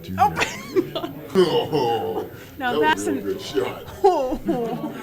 Jr. Oh, Now that that's was a an. real good shot. Oh.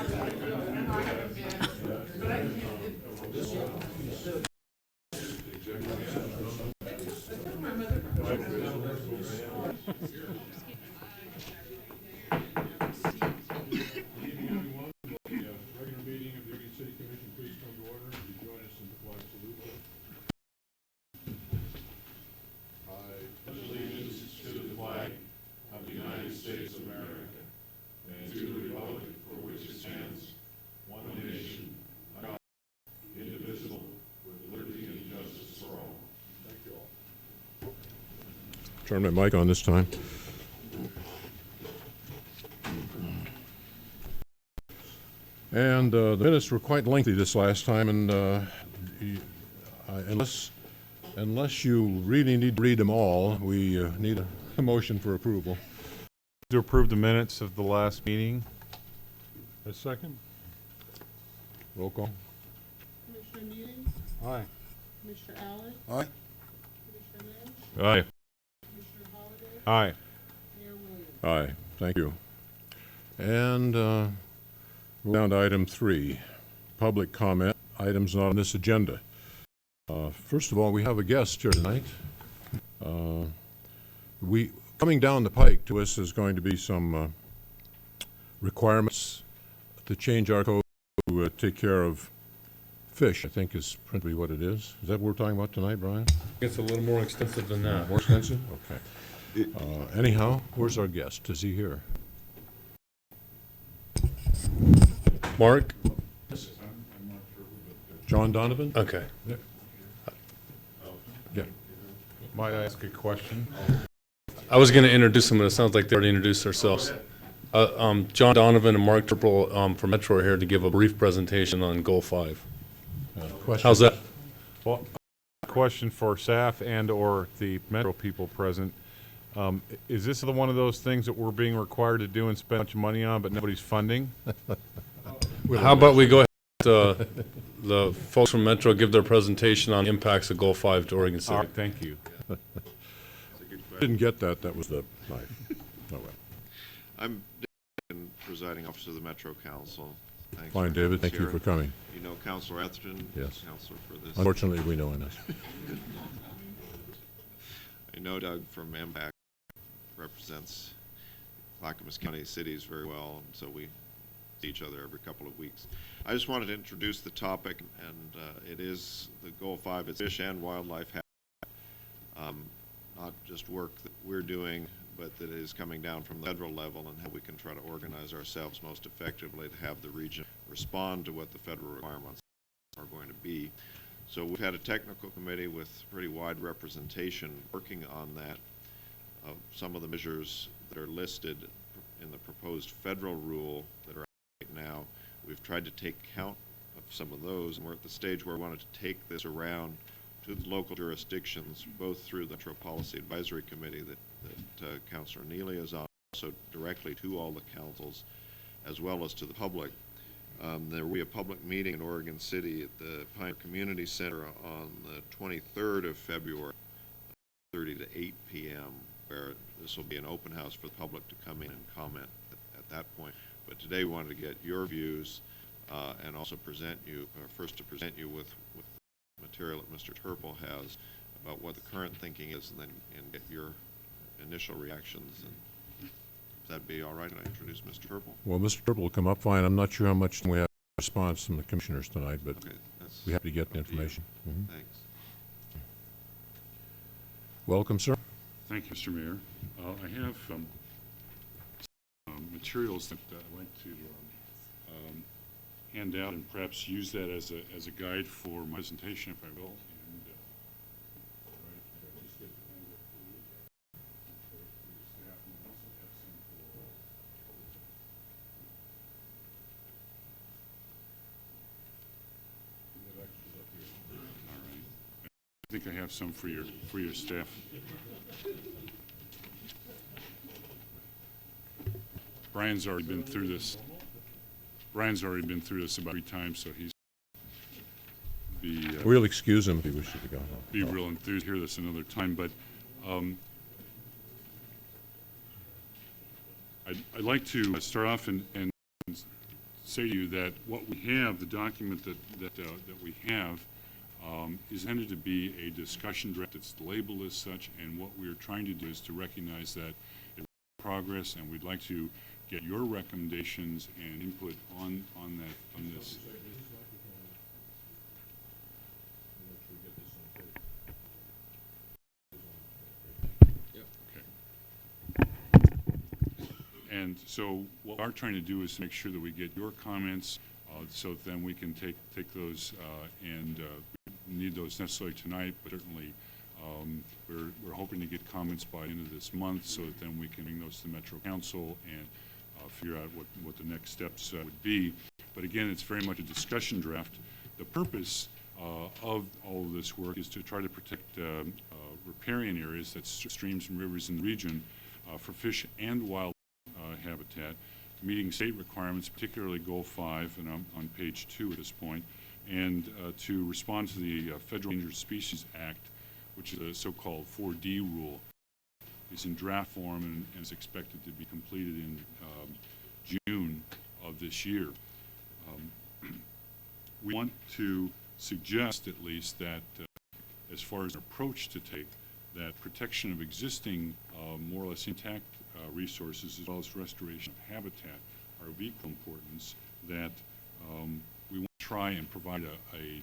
Turn my mic on this time. And the minutes were quite lengthy this last time, and unless you really need to read them all, we need a motion for approval. To approve the minutes of the last meeting. A second? Roll call. Commissioner Means, Aye. Commissioner Allen, Aye. Commissioner Lynch, Aye. Commissioner Holiday, Aye. Mayor Williams. Aye, thank you. And down to item 3, public comment, items not on this agenda. First of all, we have a guest here tonight. Coming down the pike to us is going to be some requirements to change our code to take care of fish, I think is principally what it is. Is that what we're talking about tonight, Brian? It's a little more extensive than that. More expensive? Okay. Anyhow, where's our guest? Is he here? Mark? John Donovan? Okay. Yeah. Might I ask a question? I was going to introduce them, but it sounds like they already introduced themselves. John Donovan and Mark Turple from Metro are here to give a brief presentation on Goal 5. Question? How's that? Well, question for staff and or the Metro people present. Is this one of those things that we're being required to do and spend a bunch of money on, but nobody's funding? How about we go ahead, the folks from Metro give their presentation on impacts of Goal 5 to Oregon All City. right, thank you. Didn't get that. That was the knife. Oh, well. I'm David, presiding officer of the Metro Council. Thanks Fine, for David. having us Thank you here. for coming. You know Councilor Atherton? Yes. Councilor for this. Unfortunately, we know enough. I know Doug from MPAC represents Clackamas County cities very well, and so we see each other every couple of weeks. I just wanted to introduce the topic, and it is the Goal 5. It's fish and wildlife habitat. Not just work that we're doing, but that is coming down from the federal level, and how we can try to organize ourselves most effectively to have the region respond to what the federal requirements are going to be. So we've had a technical committee with pretty wide representation working on that. Some of the measures that are listed in the proposed federal rule that are out right now, we've tried to take count of some of those, and we're at the stage where we wanted to take this around to the local jurisdictions, both through the Metro Policy Advisory Committee that Councilor Neely is on, also directly to all the councils, as well as to the public. There will be a public meeting in Oregon City at the Pine Community Center on the 23rd of February, 30 to 8 p.m., where this will be an open house for the public to come in and comment at that point. But today we wanted to get your views and also present you, first to present you with material that Mr. Turple has about what the current thinking is, and then get your initial reactions. And if that'd be all right, can I introduce Mr. Turple? Well, Mr. Turple will come up fine. I'm not sure how much we have response from the commissioners tonight, but Okay, that's we have to get the up to you. information. Mhm. Thanks. Welcome, sir. Thank you, Mr. Mayor. I have materials that I'd like to hand out, and perhaps use that as a guide for my presentation, if I will. And just get the handout for you. For your staff, and I also have some for we have extras up here. All right. I think I have some for your staff. Brian's already been through this. Brian's already been through this about 3 times, so he's We'll excuse him if he wishes to go. be real enthused to hear this another time. But I'd like to start off and say to you that what we have, the document that we have, is intended to be a discussion draft. It's labeled as such, and what we're trying to do is to recognize that it's progress, and we'd like to get your recommendations and input on this. And so what we're trying to do is make sure that we get your comments, so that then we can take those, and need those necessarily tonight, but certainly we're hoping to get comments by the end of this month, so that then we can bring those to Metro Council and figure out what the next steps would be. But again, it's very much a discussion draft. The purpose of all of this work is to try to protect riparian areas, that's streams and rivers in the region, for fish and wildlife habitat, meeting state requirements, particularly Goal 5, and I'm on page 2 at this point, and to respond to the Federal Endangered Species Act, which is a so-called 4D rule. It's in draft form and is expected to be completed in June of this year. We want to suggest, at least, that as far as an approach to take, that protection of existing more or less intact resources, as well as restoration of habitat, are of equal importance, that we want to try and provide a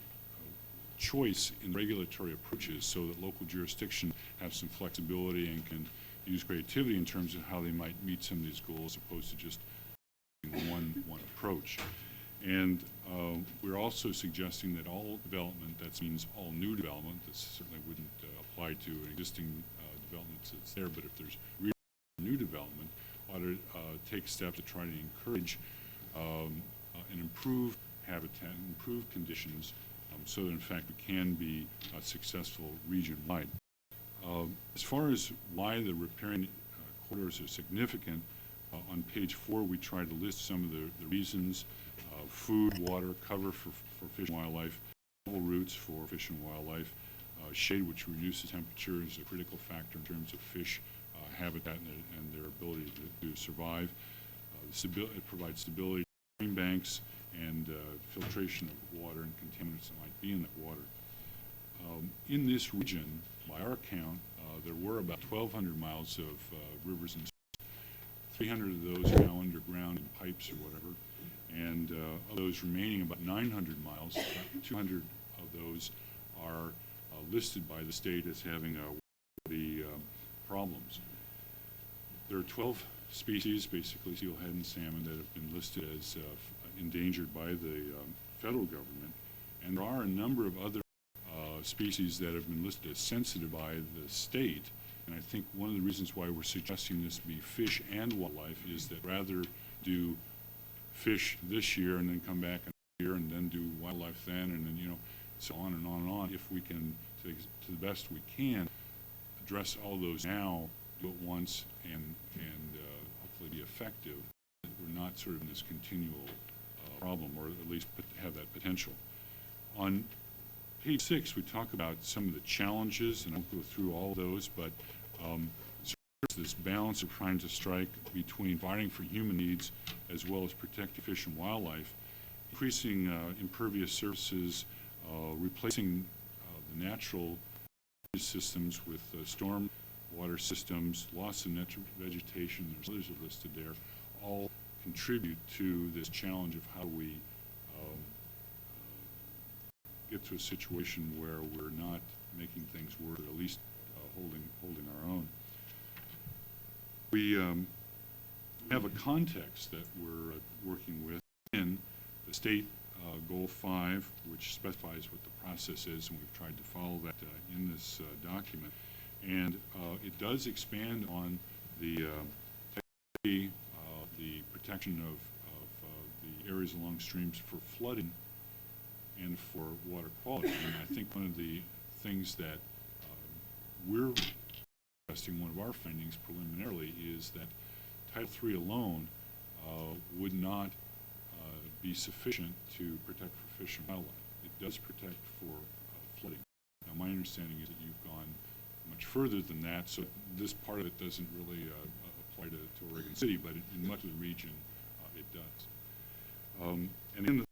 choice in regulatory approaches so that local jurisdictions have some flexibility and can use creativity in terms of how they might meet some of these goals, as opposed to just one approach. And we're also suggesting that all development, that means all new development, this certainly wouldn't apply to an existing development that's there, but if there's new development, ought to take steps to try to encourage and improve habitat, improve conditions, so that in fact we can be successful region-wide. As far as why the riparian corridors are significant, on page 4 we try to list some of the reasons: food, water, cover for fish and wildlife, travel routes for fish and wildlife, shade, which reduces temperature, is a critical factor in terms of fish habitat and their ability to survive. It provides stability to stream banks and filtration of water and contaminants that might be in that water. In this region, by our count, there were about 1,200 miles of rivers and 300 of those are now underground in pipes or whatever, and of those remaining about 900 miles, about 200 of those are listed by the state as having problems. There are 12 species, basically steelhead and salmon, that have been listed as endangered by the federal government, and there are a number of other species that have been listed as sensitive by the state. And I think one of the reasons why we're suggesting this be fish and wildlife is that rather do fish this year and then come back another year and then do wildlife then, and then, you know, so on and on and on. If we can, to the best we can, address all those now, do it once, and hopefully be effective, that we're not sort of in this continual problem, or at least have that potential. On page 6, we talk about some of the challenges, and I won't go through all those, but this balance of trying to strike between providing for human needs as well as protecting fish and wildlife, increasing impervious surfaces, replacing the natural systems with storm water systems, loss of natural vegetation, there's others are listed there, all contribute to this challenge of how we get to a situation where we're not making things worse, or at least holding our own. We have a context that we're working with in the state Goal 5, which specifies what the process is, and we've tried to follow that in this document. And it does expand on the protection of the areas along streams for flooding and for water quality. And I think one of the things that we're testing, one of our findings preliminarily, is that Title III alone would not be sufficient to protect for fish and wildlife. It does protect for flooding. Now, my understanding is that you've gone much further than that, so this part of it doesn't really apply to Oregon City, but in much of the region, it does. And in the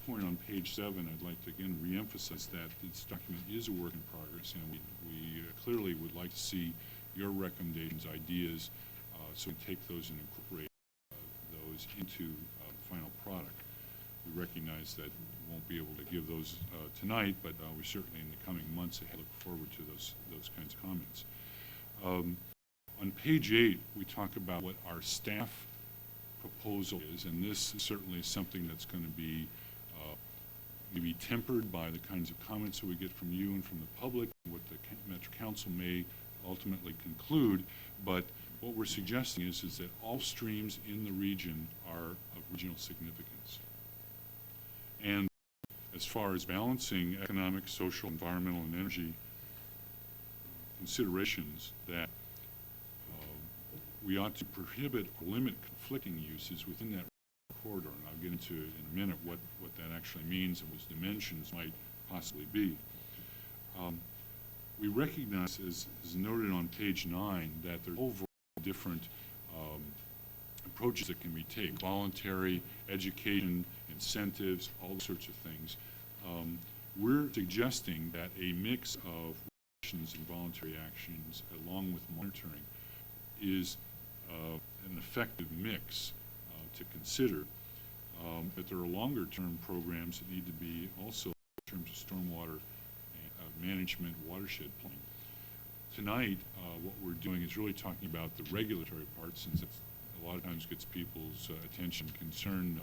point on page 7, I'd like to again reemphasize that this document is a work in progress, and we clearly would like to see your recommendations, ideas, so we take those and incorporate those into the final product. We recognize that we won't be able to give those tonight, but we certainly in the coming months ahead look forward to those kinds of comments. On page 8, we talk about what our staff proposal is, and this is certainly something that's going to be maybe tempered by the kinds of comments that we get from you and from the public, what the Metro Council may ultimately conclude, but what we're suggesting is that all streams in the region are of regional significance. And as far as balancing economic, social, environmental, and energy considerations, that we ought to prohibit or limit conflicting uses within that corridor. And I'll get into in a minute what that actually means and what those dimensions might possibly be. We recognize, as noted on page 9, that there are overall different approaches that can be taken: voluntary, education, incentives, all sorts of things. We're suggesting that a mix of actions and voluntary actions, along with monitoring, is an effective mix to consider. But there are longer-term programs that need to be also in terms of stormwater management, watershed planning. Tonight, what we're doing is really talking about the regulatory part, since it a lot of times gets people's attention and concern.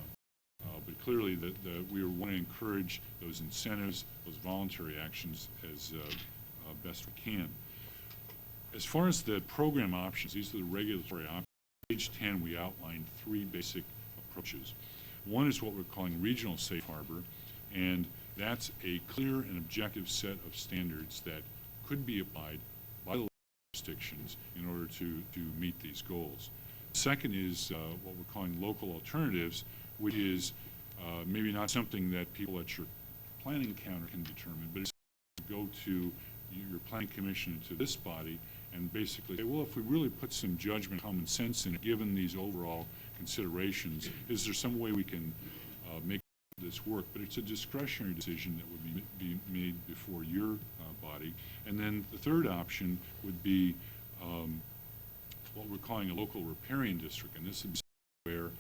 But clearly, we want to encourage those incentives, those voluntary actions as best we can. As far as the program options, these are the regulatory options. Page 10, we outlined 3 basic approaches. One is what we're calling regional safe harbor, and that's a clear and objective set of standards that could be applied by the jurisdictions in order to meet these goals. Second is what we're calling local alternatives, which is maybe not something that people at your planning counter can determine, but it's to go to your planning commission, to this body, and basically say, well, if we really put some judgment, common sense in it, given these overall considerations, is there some way we can make this work? But it's a discretionary decision that would be made before your body. And then the third option would be what we're calling a local riparian district, and this is where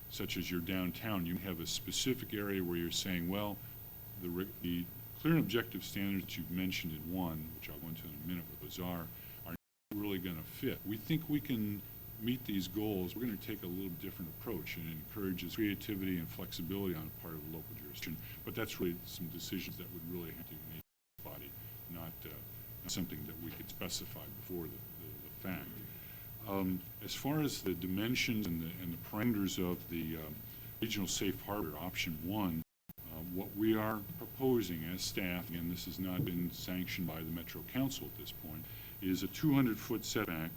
such as your downtown, you have a specific area where you're saying, well, the clear and objective standards that you've mentioned in one, which I'll go into in a minute what those are not really going to fit. We think we can meet these goals. We're going to take a little different approach, and it encourages creativity and flexibility on the part of the local jurisdiction, but that's really some decisions that would really have to be made by the body, not something that we could specify before the fact. As far as the dimensions and the parameters of the regional safe harbor option 1, what we are proposing as staff, and this has not been sanctioned by the Metro Council at this point, is a 200-foot setback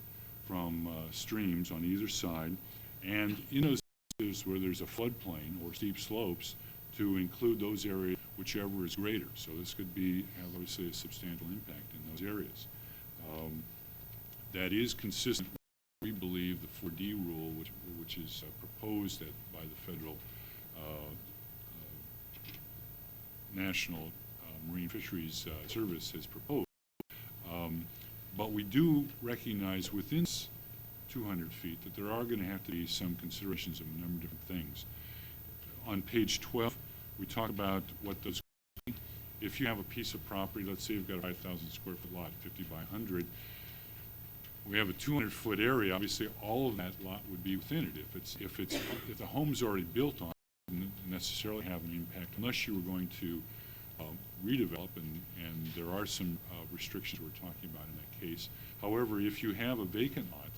from streams on either side, and in those areas where there's a floodplain or steep slopes, to include those areas whichever is greater. So this could have obviously a substantial impact in those areas. That is consistent with, we believe, the 4D rule, which is proposed by the federal National Marine Fisheries Service has proposed. But we do recognize within 200 feet that there are going to have to be some considerations of a number of different things. On page 12, we talk about what those, if you have a piece of property, let's say you've got a 5,000 square foot lot, 50 by 100, we have a 200-foot area, obviously all of that lot would be within it. If the home's already built on it, it wouldn't necessarily have an impact unless you were going to redevelop, and there are some restrictions we're talking about in that case. However, if you have a vacant lot,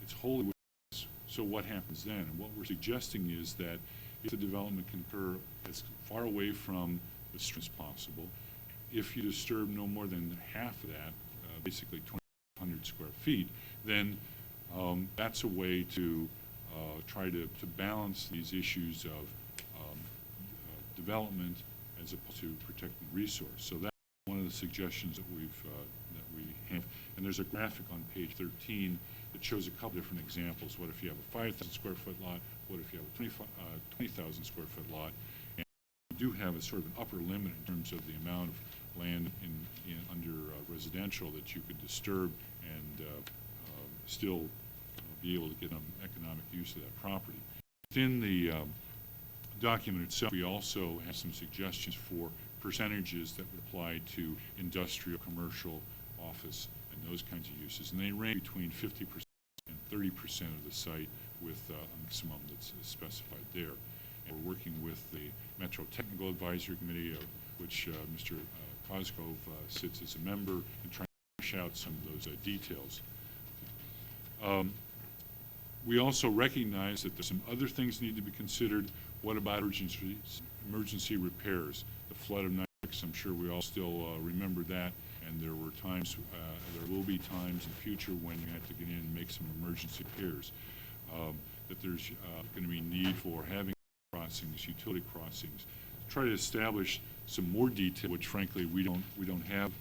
it's wholly within it. So what happens then? And what we're suggesting is that if the development can occur as far away from the stream as possible, if you disturb no more than half of that, basically 2,100 square feet, then that's a way to try to balance these issues of development as opposed to protecting resource. So that's one of the suggestions that we have. And there's a graphic on page 13 that shows a couple different examples. What if you have a 5,000 square foot lot? What if you have a 20,000 square foot lot? And you do have a sort of an upper limit in terms of the amount of land under residential that you could disturb and still be able to get economic use of that property. Within the document itself, we also have some suggestions for percentages that would apply to industrial, commercial, office, and those kinds of uses. And they range between 50% and 30% of the site with a maximum that's specified there. And we're working with the Metro Technical Advisory Committee, of which Mr. Cosgrove sits as a member, and trying to hash out some of those details. We also recognize that there's some other things need to be considered. What about emergency repairs? The flood of 96, I'm sure we all still remember that, and there were times, there will be times in the future when you have to get in and make some emergency repairs. That there's going to be need for having crossings, utility crossings. Try to establish some more detail, which frankly we don't have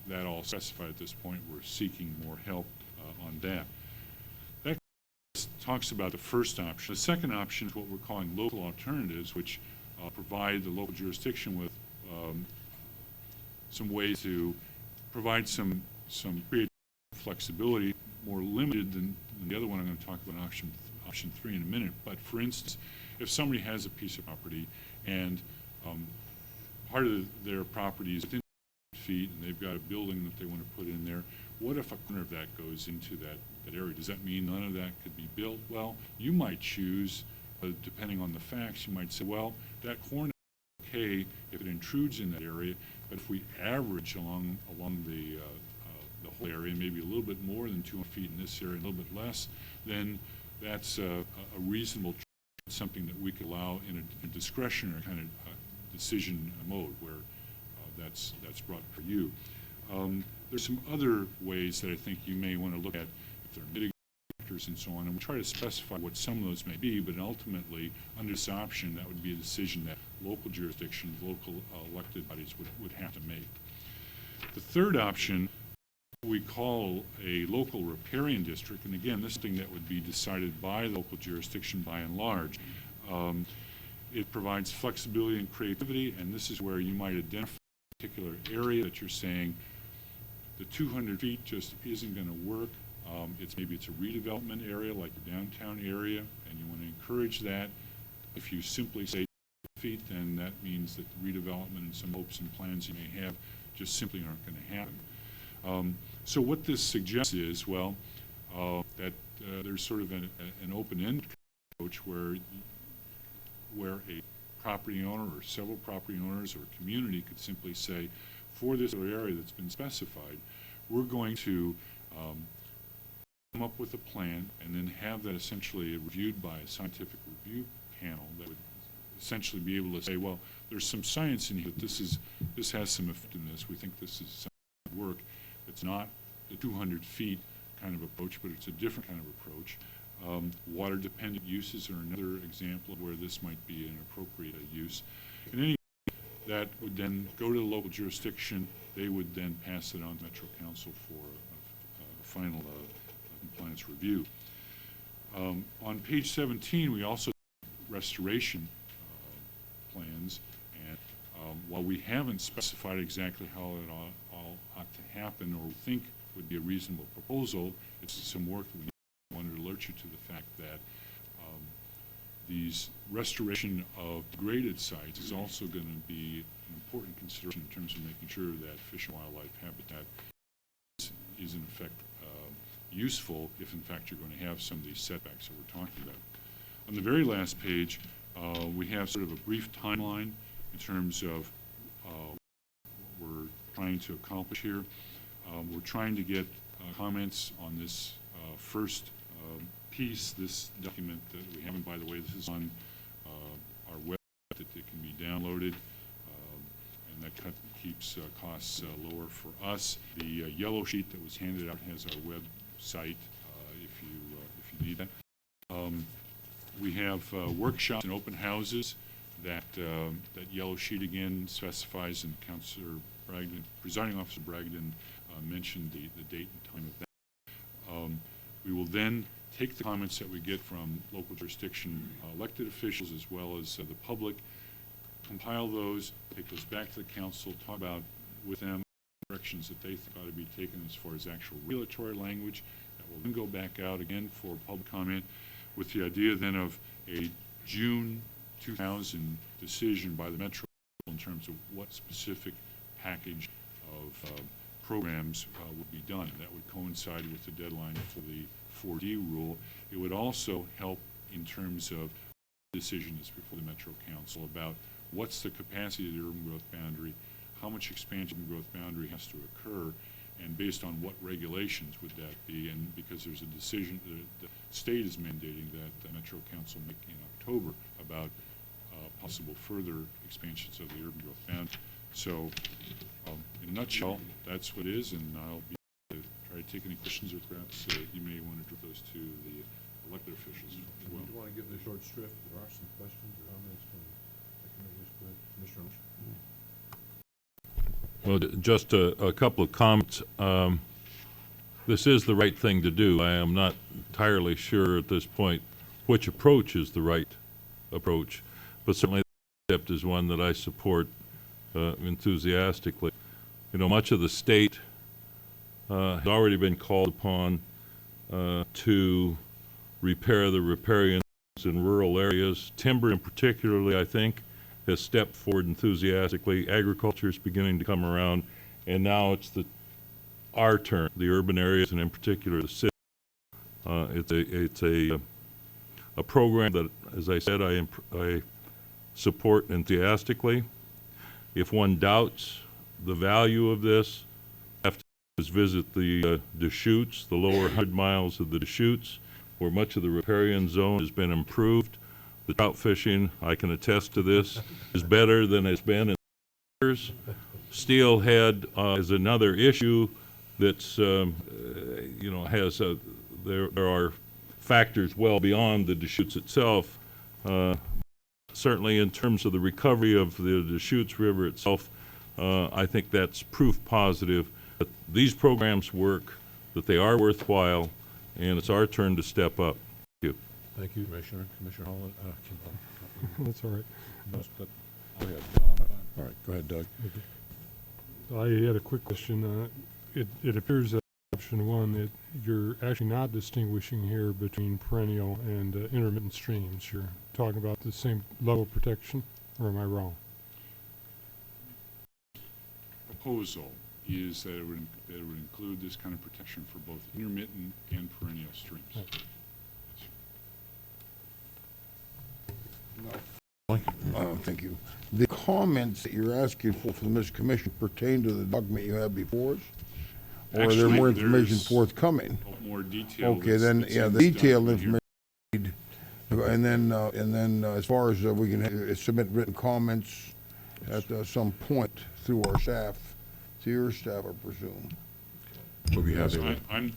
that all specified at this point. We're seeking more help on that. That talks about the first option. The second option is what we're calling local alternatives, which provide the local jurisdiction with some ways to provide some creative flexibility, more limited than the other one I'm going to talk about, option 3 in a minute. But for instance, if somebody has a piece of property and part of their property is within feet and they've got a building that they want to put in there, what if a corner of that goes into that area? Does that mean none of that could be built? Well, you might choose, depending on the facts, you might say, well, that corner is okay if it intrudes in that area, but if we average along the whole area, maybe a little bit more than 200 feet in this area, a little bit less, then that's a reasonable something that we could allow in a discretionary kind of decision mode where that's brought for you. There's some other ways that I think you may want to look at if there are mitigating factors and so on, and we'll try to specify what some of those may be, but ultimately, under this option, that would be a decision that local jurisdictions, local elected bodies would have to make. The third option we call a local riparian district, and again, this is something that would be decided by the local jurisdiction by and large. It provides flexibility and creativity, and this is where you might identify a particular area that you're saying the 200 feet just isn't going to work. Maybe it's a redevelopment area like the downtown area, and you want to encourage that. If you simply say 200 feet, then that means that the redevelopment and some hopes and plans you may have just simply aren't going to happen. So what this suggests is, well, that there's sort of an open-ended approach where a property owner or several property owners or a community could simply say, for this area that's been specified, we're going to come up with a plan and then have that essentially reviewed by a scientific review panel that would essentially be able to say, well, there's some science in here that this has some effectiveness. We think this is something that work. It's not the 200 feet kind of approach, but it's a different kind of approach. Water-dependent uses are another example of where this might be an appropriate use. In any that would then go to the local jurisdiction. They would then pass it on to Metro Council for a final compliance review. On page 17, we also have restoration plans, and while we haven't specified exactly how it all ought to happen or we think would be a reasonable proposal, it's some work that we wanted to alert you to the fact that these restoration of degraded sites is also going to be an important consideration in terms of making sure that fish and wildlife habitat is in effect useful if in fact you're going to have some of these setbacks that we're talking about. On the very last page, we have sort of a brief timeline in terms of what we're trying to accomplish here. We're trying to get comments on this first piece, this document that we have, and by the way, this is on our website that it can be downloaded, and that keeps costs lower for us. The yellow sheet that was handed out has our website if you need that. We have workshops and open houses that yellow sheet again specifies, and Councilor Bragdon, Presiding Officer Bragdon mentioned the date and time of that. We will then take the comments that we get from local jurisdiction elected officials as well as the public, compile those, take those back to the council, talk about with them directions that they think ought to be taken as far as actual regulatory language. That will then go back out again for public comment with the idea then of a June 2000 decision by the Metro in terms of what specific package of programs would be done. That would coincide with the deadline for the 4D rule. It would also help in terms of decisions before the Metro Council about what's the capacity of the urban growth boundary, how much expansion of the growth boundary has to occur, and based on what regulations would that be, and because there's a decision, the state is mandating that the Metro Council make in October about possible further expansions of the urban growth boundary. So, in a nutshell, that's what it is, and I'll be to try to take any questions, or perhaps you may want to direct those to the elected officials as well. Do you want to give the short shrift? There are some questions or comments from the committee. Commissioner. Well, just a couple of comments. This is the right thing to do. I am not entirely sure at this point which approach is the right approach, but certainly the concept is one that I support enthusiastically. You know, much of the state has already been called upon to repair the riparians in rural areas. Timber, in particularly, I think, has stepped forward enthusiastically. Agriculture is beginning to come around, and now it's our turn, the urban areas, and in particular the city. It's a program that, as I said, I support enthusiastically. If one doubts the value of this, have to just visit the Deschutes, the lower 100 miles of the Deschutes, where much of the riparian zone has been improved. The trout fishing, I can attest to this, is better than it's been in years. Steelhead is another issue that's, you know, has there are factors well beyond the Deschutes itself. Certainly in terms of the recovery of the Deschutes River itself, I think that's proof positive that these programs work, that they are worthwhile, and it's our turn to step up. Thank you. Thank you, Commissioner. Commissioner Holland. That's all right. Go ahead, Tom. All right, go ahead, Doug. I had a quick question. It appears that option one, that you're actually not distinguishing here between perennial and intermittent streams. You're talking about the same level of protection, or am I wrong? Proposal is that it would include this kind of protection for both intermittent and perennial streams. Okay. Thank you. The comments that you're asking for from this commission pertain to the document you have before us? Or are there Actually, more information there's forthcoming? More detail. Okay, then, that's yeah, in the this detailed document information. And then as far as we can submit written comments at some point through our staff, to your staff, I presume. We'll be here. happy. Yes, I'm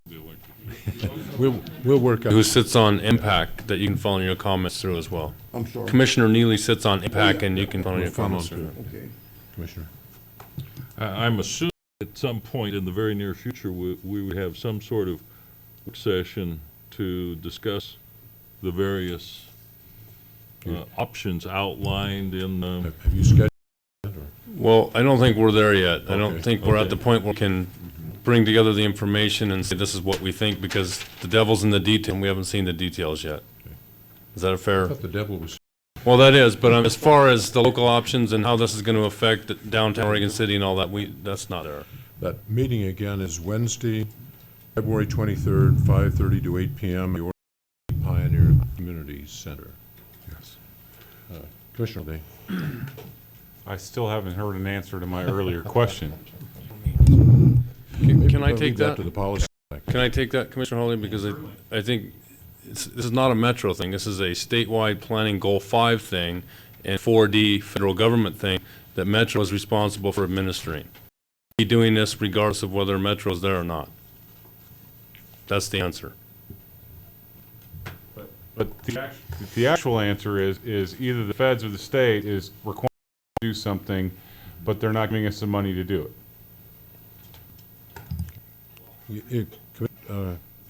the elected. We'll work out. Who sits on impact that you can funnel your comments through as well. I'm sorry. Commissioner Neely sits on impact and you can funnel We'll your funnel comments through. Okay. Commissioner. I'm assuming at some point in the very near future, we would have some sort of work session to discuss the various options outlined in Have you scheduled it, or? Well, I don't think we're there yet. I don't Okay, think we're at okay. the point where we can bring together the information and say this is what we think, because the devil's in the detail and we haven't seen the details yet. Okay. Is that a I fair? thought the devil was. Well, that is, but as far as the local options and how this is going to affect downtown Oregon City and all that, that's not there. That meeting again is Wednesday, February 23rd, 5:30 to 8 p.m. The Oregon Pioneer Community Center. Yes. Commissioner Day. I still haven't heard an answer to my earlier question. Can I Leave take that? to the policy. Can I take that, Commissioner Hawley? Because I think this is not a metro thing. This is a statewide planning goal 5 thing and 4D federal government thing that Metro is responsible for administering. Be doing this regardless of whether Metro is there or not. That's the answer. But the actual answer is either the feds or the state is required to do something, but they're not giving us the money to do it.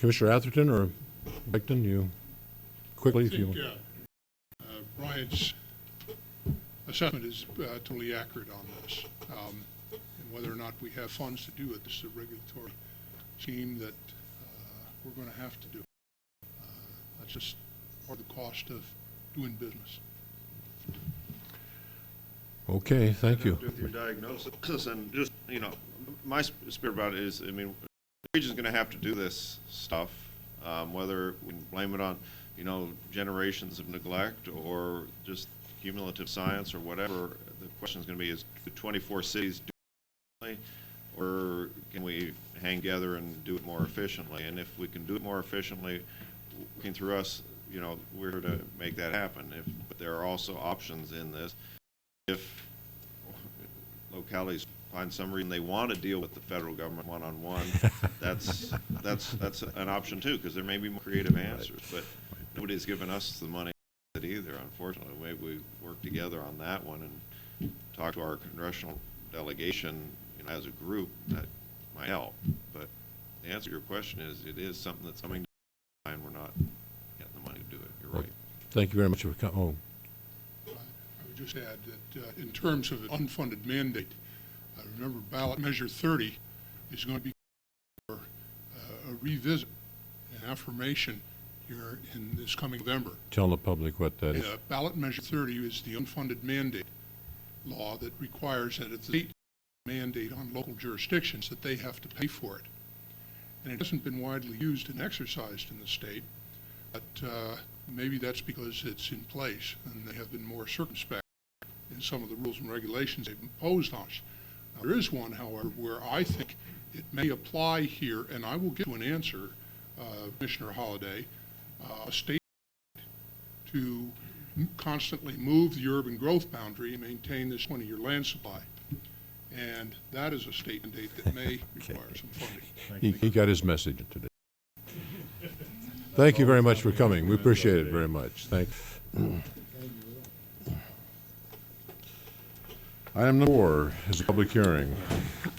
Commissioner Atherton or Becton, you, quickly, if you want. Brian's assessment is totally accurate on this. And whether or not we have funds to do it, this is a regulatory scheme that we're going to have to do. That's just part of the cost of doing business. Okay, thank you. With your diagnosis, and just, you know, my spirit about it is, I mean, the region's gonna have to do this stuff, whether we can blame it on, you know, generations of neglect or just cumulative science or whatever. The question is gonna be, is do 24 cities do it differently, or can we hang together and do it more efficiently? And if we can do it more efficiently, working through us, you know, we're here to make that happen. But there are also options in this. If localities find some reason they want to deal with the federal government one-on-one, that's an option too, because there may be more creative answers. But nobody's given us the money either, unfortunately. Maybe we work together on that one and talk to our congressional delegation, you know, as a group. That might help. But the answer to your question is, it is something that's coming to mind. We're not getting the money to do it. You're right. Thank you very much for coming. I would just add that in terms of an unfunded mandate, remember ballot measure 30 is going to be for a revisit and affirmation here in this coming November. Tell the public what that is. Ballot measure 30 is the unfunded mandate law that requires that it's a state mandate on local jurisdictions that they have to pay for it. And it hasn't been widely used and exercised in the state, but maybe that's because it's in place and they have been more circumspect in some of the rules and regulations they've imposed on us. There is one, however, where I think it may apply here, and I will get to an answer, Commissioner Holliday, a state to constantly move the urban growth boundary and maintain this 20-year land supply. And that is a state mandate that may require some funding. He got his message today. Thank you very much for coming. We appreciate it very much. Thank you. Item number 4 is a public hearing.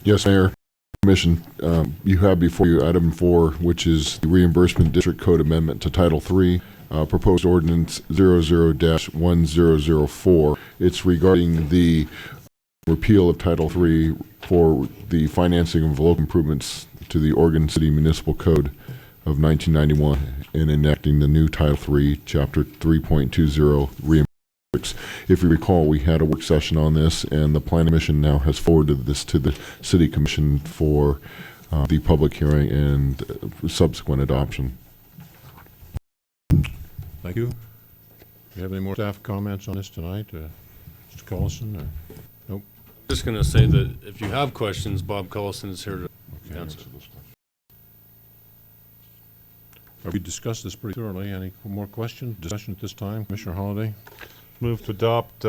Yes, Mayor, Commission, you have before you item 4, which is the reimbursement district code amendment to Title III, proposed ordinance 00-1004. It's regarding the repeal of Title III for the financing of local improvements to the Oregon City Municipal Code of 1991 and enacting the new Title III, Chapter 3.20 reimbursement. If you recall, we had a work session on this, and the Planning Commission now has forwarded this to the City Commission for the public hearing and subsequent adoption. Thank you. Do you have any more staff comments on this tonight? Mr. Collison? Or? Nope. Just going to say that if you have questions, Bob Cullison is here to answer. We discussed this pretty thoroughly. Any more questions, discussion at this time? Commissioner Holliday? Move to adopt,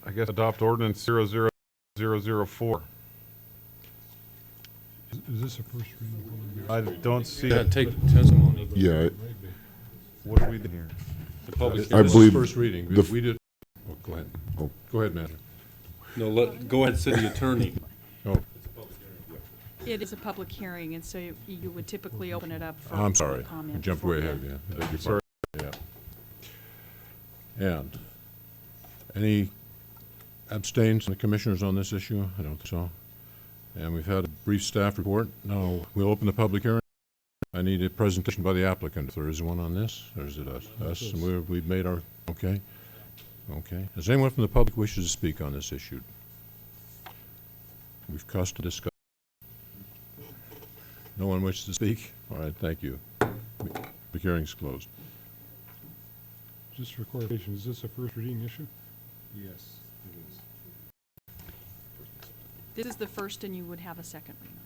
adopt ordinance 00004. Is this a first reading? I don't see Yeah, it. take testimony. Yeah, What are we doing here? The public This I is believe first reading. the- We did. Oh, go ahead. Oh. Go ahead, Matt. No, go ahead, city attorney. Oh, It is a public hearing, and so you would typically open it up for I'm sorry. comment. I jumped way before ahead. the- Yeah. Beg your pardon. Yeah. And any abstains from the commissioners on this issue? I don't think so. And we've had a brief staff report. Now we'll open the public hearing. I need a presentation by the applicant. If there is one on this, or is it us? Us, and we've made our, okay. Okay. Does anyone from the public wishes to speak on this issue? We've cost to discuss. No one wishes to speak? All right, thank you. The hearing's closed. Just for clarification, is this a first reading issue? Yes, it is. This is the first, and you would have a second reading.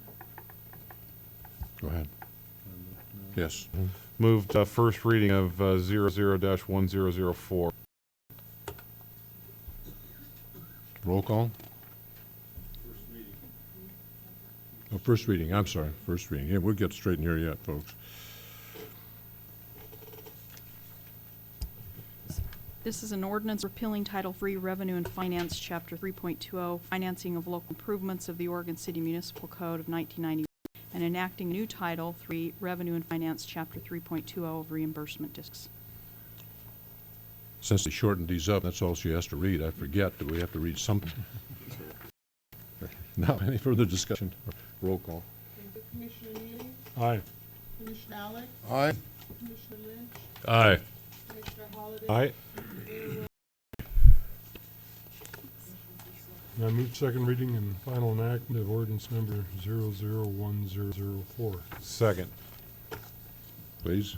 Go ahead. Yes. Moved first reading of 00-1004. Roll call? Oh, first reading, I'm sorry, first reading. Yeah, we'll get straight in here yet, folks. This is an ordinance repealing Title III Revenue and Finance, Chapter 3.20, Financing of Local Improvements of the Oregon City Municipal Code of 1990, and enacting a new Title III Revenue and Finance, Chapter 3.20 of reimbursement districts. Since they shortened these up, that's all she has to read. I forget that we have to read something. Now, any further discussion? Roll call. Thank you, Commissioner Neely, Aye. Commissioner Alex, Aye. Commissioner Lynch, Aye. Commissioner Holiday. Aye. Mayor Williams. I move second reading and final enactment of ordinance number 001004. Second. Please.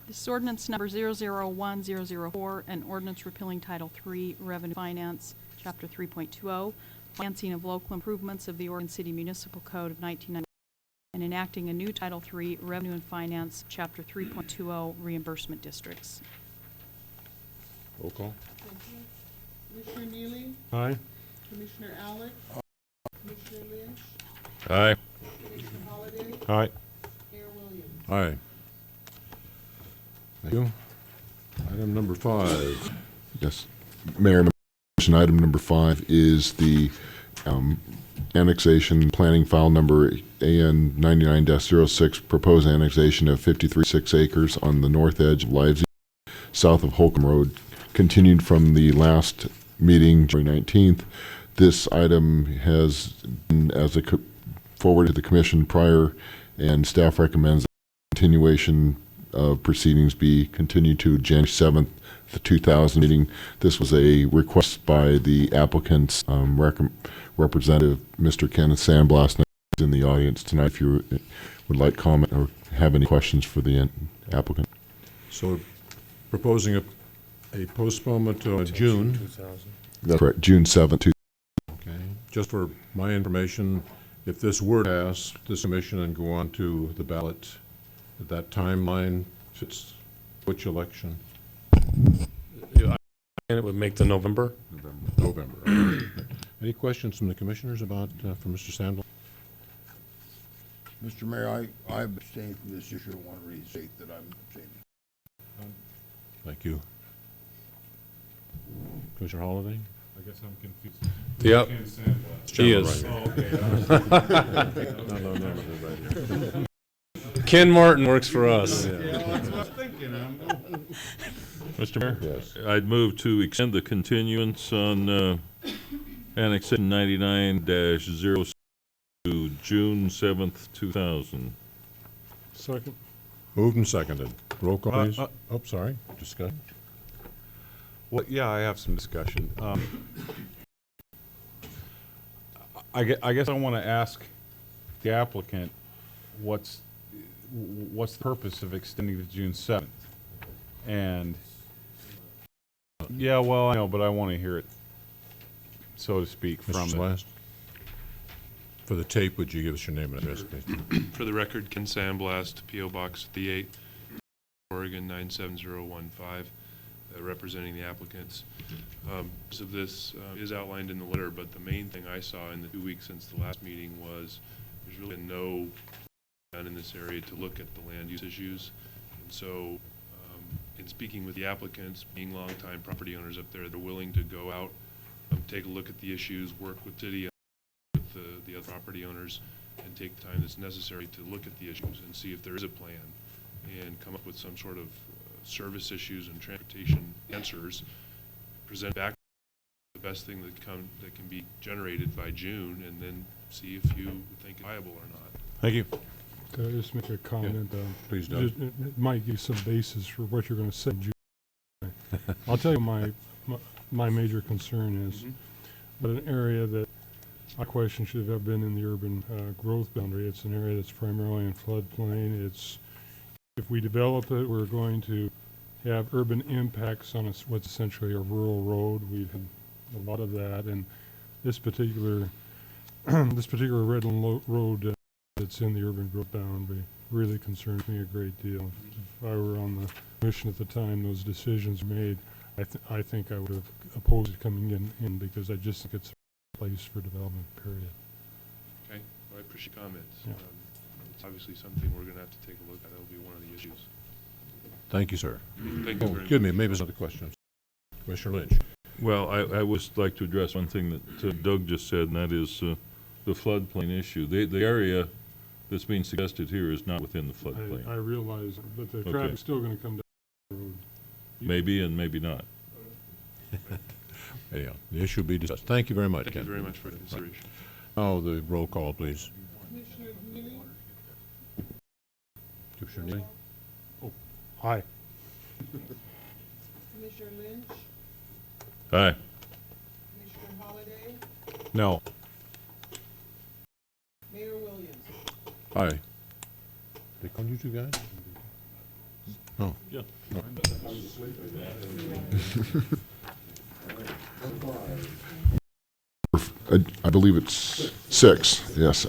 This is ordinance number 001004, an ordinance repealing Title III Revenue Finance, Chapter 3.20, financing of local improvements of the Oregon City Municipal Code of 1990, and enacting a new Title III Revenue and Finance, Chapter 3.20 reimbursement districts. Roll call. Thank you. Commissioner Neely, Aye. Commissioner Alex, Commissioner Lynch, Aye. Commissioner Holiday, Aye. Mayor Williams. Aye. Thank you. Item number 5. Yes. Mayor, item number 5 is the annexation planning file number AN 99-06, proposed annexation of 53.6 acres on the north edge of Livesey, south of Holcomb Road, continued from the last meeting, January 19th. This item has been forwarded to the commission prior, and staff recommends that continuation of proceedings be continued to January 7th, the 2000 meeting. This was a request by the applicant's representative, Mr. Kenneth Sandblast, in the audience tonight. If you would like comment or have any questions for the applicant. So proposing a postponement to June. 2000. That's correct, June 7th. Okay. Just for my information, if this were to pass this commission and go on to the ballot, that timeline fits which election? And it would make the November. November. Any questions from the commissioners about, from Mr. Sandler? Mr. Mayor, I abstain from this issue. I want to restate that I'm abstaining. Thank you. Commissioner Holiday? I guess I'm confused. Yep. He Gentleman is. right here. No, right here. Ken Martin works for us. Mr. Mayor? Yes. I'd move to extend the continuance on annexation 99-06 to June 7th, 2000. Second. Moved and seconded. Roll call, please. uh, Oh, sorry. Discussion. Well, yeah, I have some discussion. I guess I want to ask the applicant, what's the purpose of extending to June 7th? And, yeah, well, I know, but I want to hear it, so to speak, from Mr. it. Last. For the tape, would you give us your name and address, please? For the record, Ken Sandblast, P.O. Box 38, Oregon 97015, representing the applicants. Most of this is outlined in the letter, but the main thing I saw in the 2 weeks since the last meeting was there's really no done in this area to look at the land use issues. And so, in speaking with the applicants, being longtime property owners up there, they're willing to go out, take a look at the issues, work with city, with the other property owners, and take the time that's necessary to look at the issues and see if there is a plan, and come up with some sort of service issues and transportation answers, present back the best thing that can be generated by June, and then see if you think it's viable or not. Thank you. Could I just make a comment? Please do. It might give some basis for what you're going to say in June. I'll tell you my major concern is that an area that I question should have been in the urban growth boundary. It's an area that's primarily in floodplain. If we develop it, we're going to have urban impacts on what's essentially a rural road. We've had a lot of that, and this particular Redland road that's in the urban growth boundary really concerns me a great deal. If I were on the commission at the time those decisions were made, I think I would have opposed it coming in because I just think it's a place for development, period. Okay, well, I appreciate your comments. Yeah. It's obviously something we're going to have to take a look at. That'll be one of the issues. Thank you, sir. Thank you very Excuse me, much. maybe there's another question. Commissioner Lynch. Well, I would like to address one thing that Doug just said, and that is the floodplain issue. The area that's being suggested here is not within the I floodplain. realize, but the Okay. traffic's still gonna come down the road. Maybe and maybe not. Anyhow, the issue will be discussed. Thank you very much, Thank you Ken. very much for the consideration. Now, the roll call, please. Commissioner Neely, Commissioner Neely? Aye. Commissioner Lynch, Aye. Commissioner Holliday, No. Mayor Williams. Aye. They call you two guys? Oh. Yeah. I believe it's 6, yes,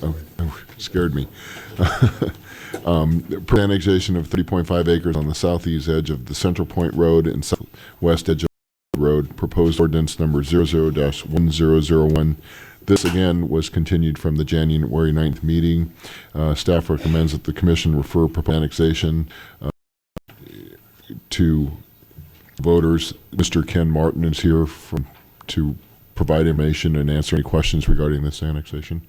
scared me. Per annexation of 30.5 acres on the southeast edge of the Central Point Road and southwest edge of the road, proposed ordinance number 00-1001. This again was continued from the January 9th meeting. Staff recommends that the commission refer proposed annexation to voters. Mr. Ken Martin is here to provide information and answer any questions regarding this annexation.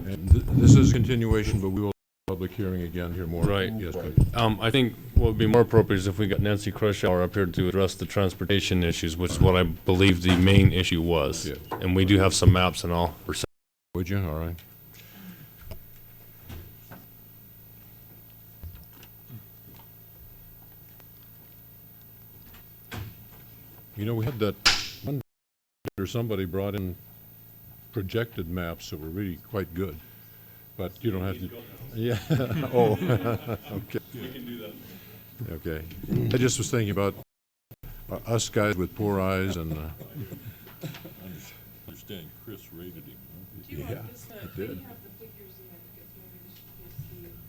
And this is a continuation, but we will have a public hearing again here more. Right. Yes, good. I think what would be more appropriate is if we got Nancy Crushhour up here to address the transportation issues, which is what I believe the main issue was. Yes. And we do have some maps and all. Would you? All right. You know, we had that one, or somebody brought in projected maps that were really quite good, but you don't have to. Yeah, oh, okay. We can do that. Okay. I just was thinking about us guys with poor eyes and, Understand Chris rated him. yeah, it did.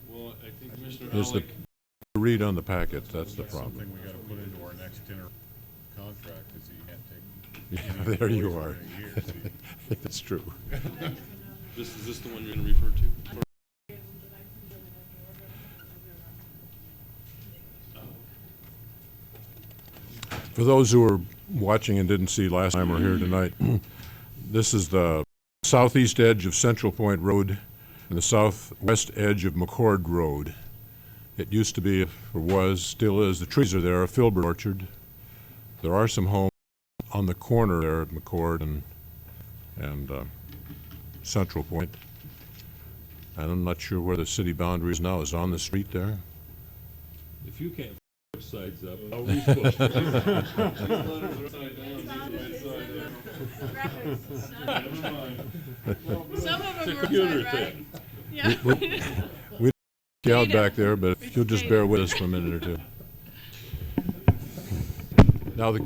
Well, I think Commissioner Is the read on the packet, that's the problem. Something we gotta put into our next contract is that you can't take. Yeah, there you are. That's true. Is this the one you're going to refer to? For those who are watching and didn't see last time or here tonight, this is the southeast edge of Central Point Road and the southwest edge of McCord Road. It used to be, or was, still is, the trees are there, a filbert orchard. There are some homes on the corner there at McCord and Central Point. And I'm not sure where the city boundary is now. Is it on the street there? If you can't f sides up, how are we supposed to? Some of them are Computer upside, right? thing. Yeah. We'd be out back there, but if you'll just bear with us for a minute or two. Now, the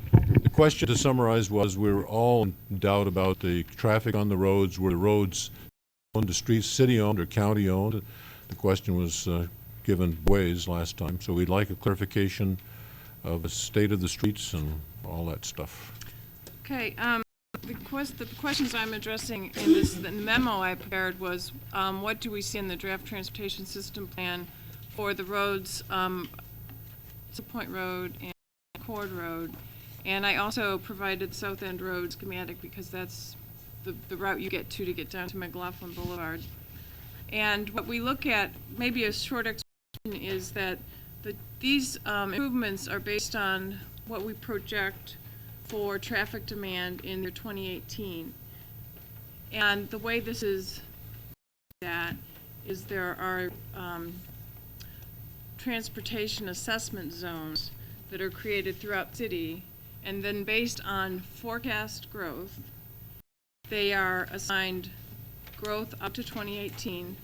question to summarize was, we were all in doubt about the traffic on the roads. Were the roads owned, the streets city-owned or county-owned? The question was given ways last time, so we'd like a clarification of the state of the streets and all that stuff. Okay, the questions I'm addressing in this, the memo I prepared was, what do we see in the draft transportation system plan for the roads, Central Point Road and Cord Road? And I also provided South End Road schematic because that's the route you get down to McLaughlin Boulevard. And what we look at, maybe a short explanation, is that these improvements are based on what we project for traffic demand in the 2018. And the way this is that is there are transportation assessment zones that are created throughout the city, and then based on forecast growth, they are assigned growth up to 2018,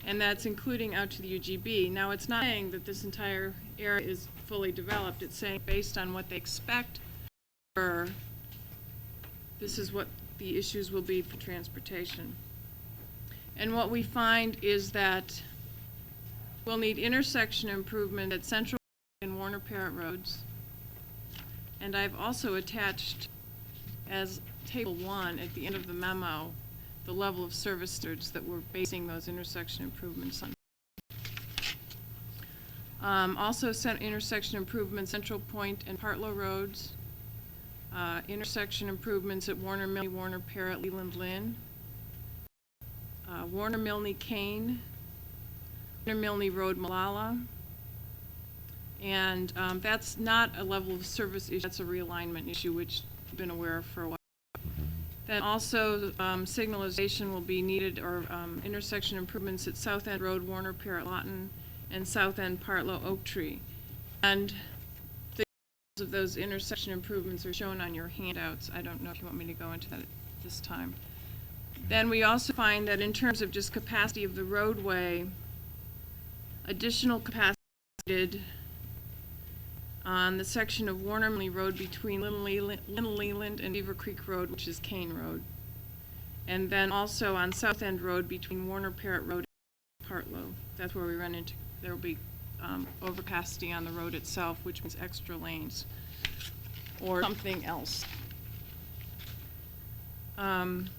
and that's including out to the UGB. Now, it's not saying that this entire area is fully developed. It's saying based on what they expect, this is what the issues will be for transportation. And what we find is that we'll need intersection improvement at Central and Warner Parrott Roads. And I've also attached as Table 1 at the end of the memo the level of service standards that we're basing those intersection improvements on. Also, intersection improvements, Central Point and Partlow Roads. Intersection improvements at Warner Millie, Warner Parrott, Leland Lynn. Warner Milne Kane, Warner Milne Road Malala. And that's not a level of service issue, that's a realignment issue, which we've been aware of for a while. Then also, signalization will be needed, or intersection improvements at South End Road, Warner Parrott Lawton, and South End Partlow Oak Tree. And the details of those intersection improvements are shown on your handouts. I don't know if you want me to go into that at this time. Then we also find that in terms of just capacity of the roadway, additional capacity needed on the section of Warner Milne Road between Little Leland and Beaver Creek Road, which is Kane Road. And then also on South End Road between Warner Parrott Road and Partlow. That's where we run into, there will be overcapacity on the road itself, which means extra lanes or something else. Then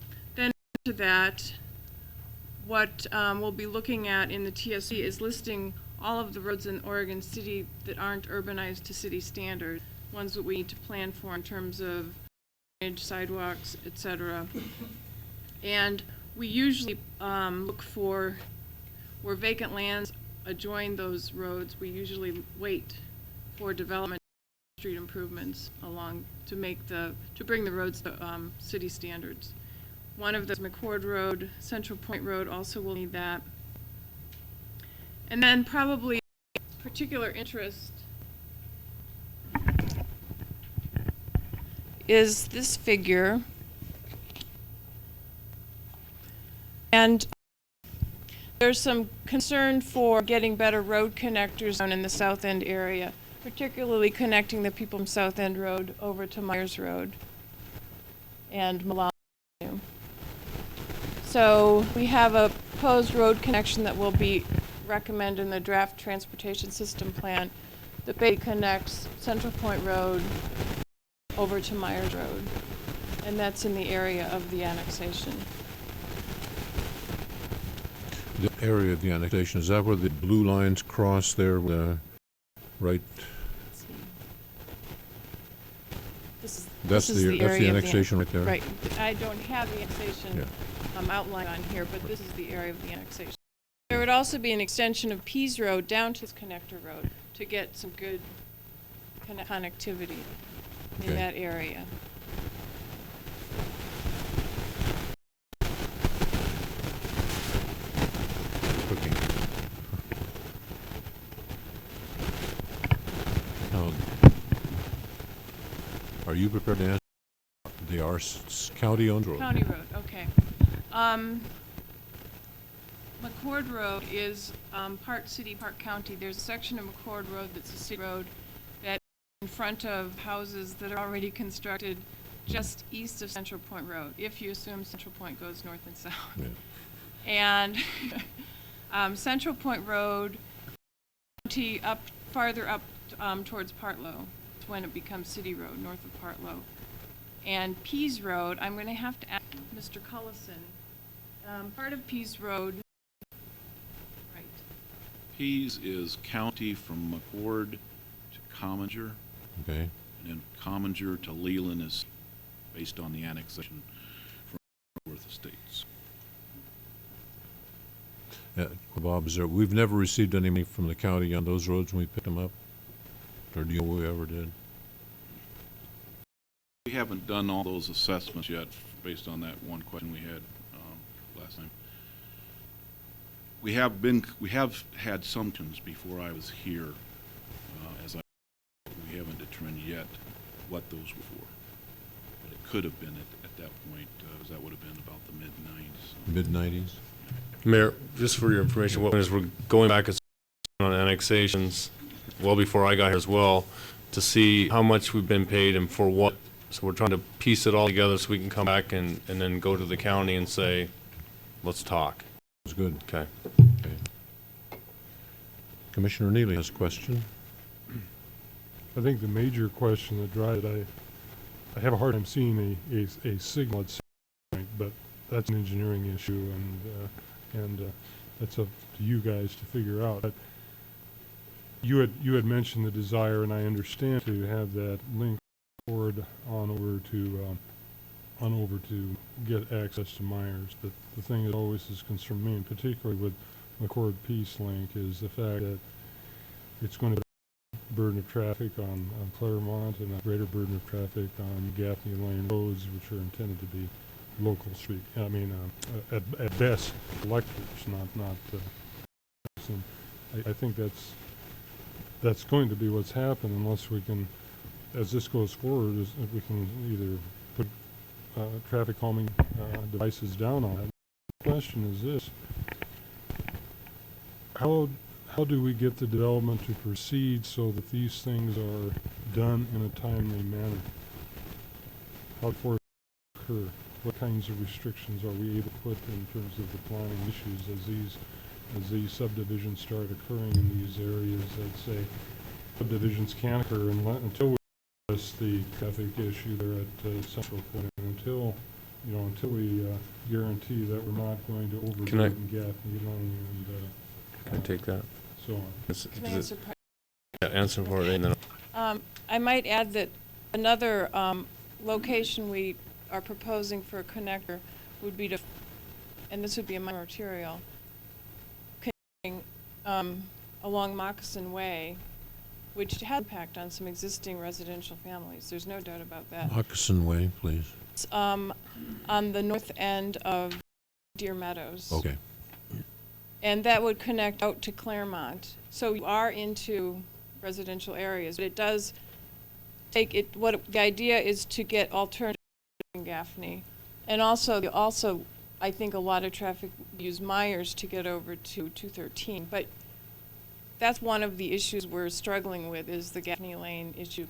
to that, what we'll be looking at in the TSC is listing all of the roads in Oregon City that aren't urbanized to city standard, ones that we need to plan for in terms of sidewalks, etc. And we usually look for where vacant lands adjoin those roads. We usually wait for development street improvements along to bring the roads to city standards. One of those, McCord Road, Central Point Road, also will need that. And then probably particular interest is this figure. And there's some concern for getting better road connectors down in the South End area, particularly connecting the people from South End Road over to Myers Road and Malala Avenue. So we have a proposed road connection that will be recommend in the draft transportation system plan that basically connects Central Point Road over to Myers Road, and that's in the area of the annexation. The area of the annexation, is that where the blue lines cross there, right? This is the area of the annexation right there? Right. I don't have the annexation outlined on here, but this is the area of the annexation. There would also be an extension of Pease Road down to this connector road to get some good connectivity in that area. Cooking. Now, are you prepared to answer? They are county-owned roads. County road, okay. McCord Road is part city, part county. There's a section of McCord Road that's a city road that in front of houses that are already constructed just east of Central Point Road, if you assume Central Point goes north and south. Yeah. And Central Point Road, farther up towards Partlow, it's when it becomes city road, north of Partlow. And Pease Road, I'm going to have to ask Mr. Cullison. Part of Pease Road, right. Pease is county from McCord to Commager. Okay. And then Commager to Leland is based on the annexation from North Estates. Bob, we've never received any money from the county on those roads when we picked them up? Or do you know we ever did? We haven't done all those assessments yet based on that one question we had last time. We have had some tunes before I was here, we haven't determined yet what those were for. But it could have been at that point, that would have been about the mid-90s. Mid-90s? Mayor, just for your information, as we're going back on annexations, well before I got here as well, to see how much we've been paid and for what. So we're trying to piece it all together so we can come back and then go to the county and say, let's talk. That's good. Okay. Commissioner Neely has a question. I think the major question that drives it, I have a hard time seeing a signal at some point, but that's an engineering issue, and that's up to you guys to figure out. But you had mentioned the desire, and I understand, to have that link forward on over to on over to get access to Myers. But the thing that always has concerned me, and particularly with McCord Peace Link, is the fact that it's going to put a burden of traffic on Claremont and a greater burden of traffic on Gaffney Lane roads, which are intended to be local street. I mean, at best, electors, not. And I think that's going to be what's happened unless we can, as this goes forward, is if we can either put traffic calming devices down on it. The question is this: how do we get the development to proceed so that these things are done in a timely manner? How before it occur? What kinds of restrictions are we able to put in terms of the planning issues as these subdivisions start occurring in these areas that say subdivisions can't occur until we address the traffic issue there at Central Point, and until we guarantee that we're not going to overburden Gaffney Lane and Can I take that? so on. Can I answer Answer for it, and then I might add that another location we are proposing for a connector would be to, and this would be a minor arterial, connecting along Moccasin Way, which has impact on some existing residential families. There's no doubt about that. Moccasin Way, please. It's on the north end of Deer Meadows. Okay. And that would connect out to Claremont. So you are into residential areas, but it does take it, the idea is to get alternatives in Gaffney. And also, I think a lot of traffic use Myers to get over to 213. But that's one of the issues we're struggling with, is the Gaffney Lane issue.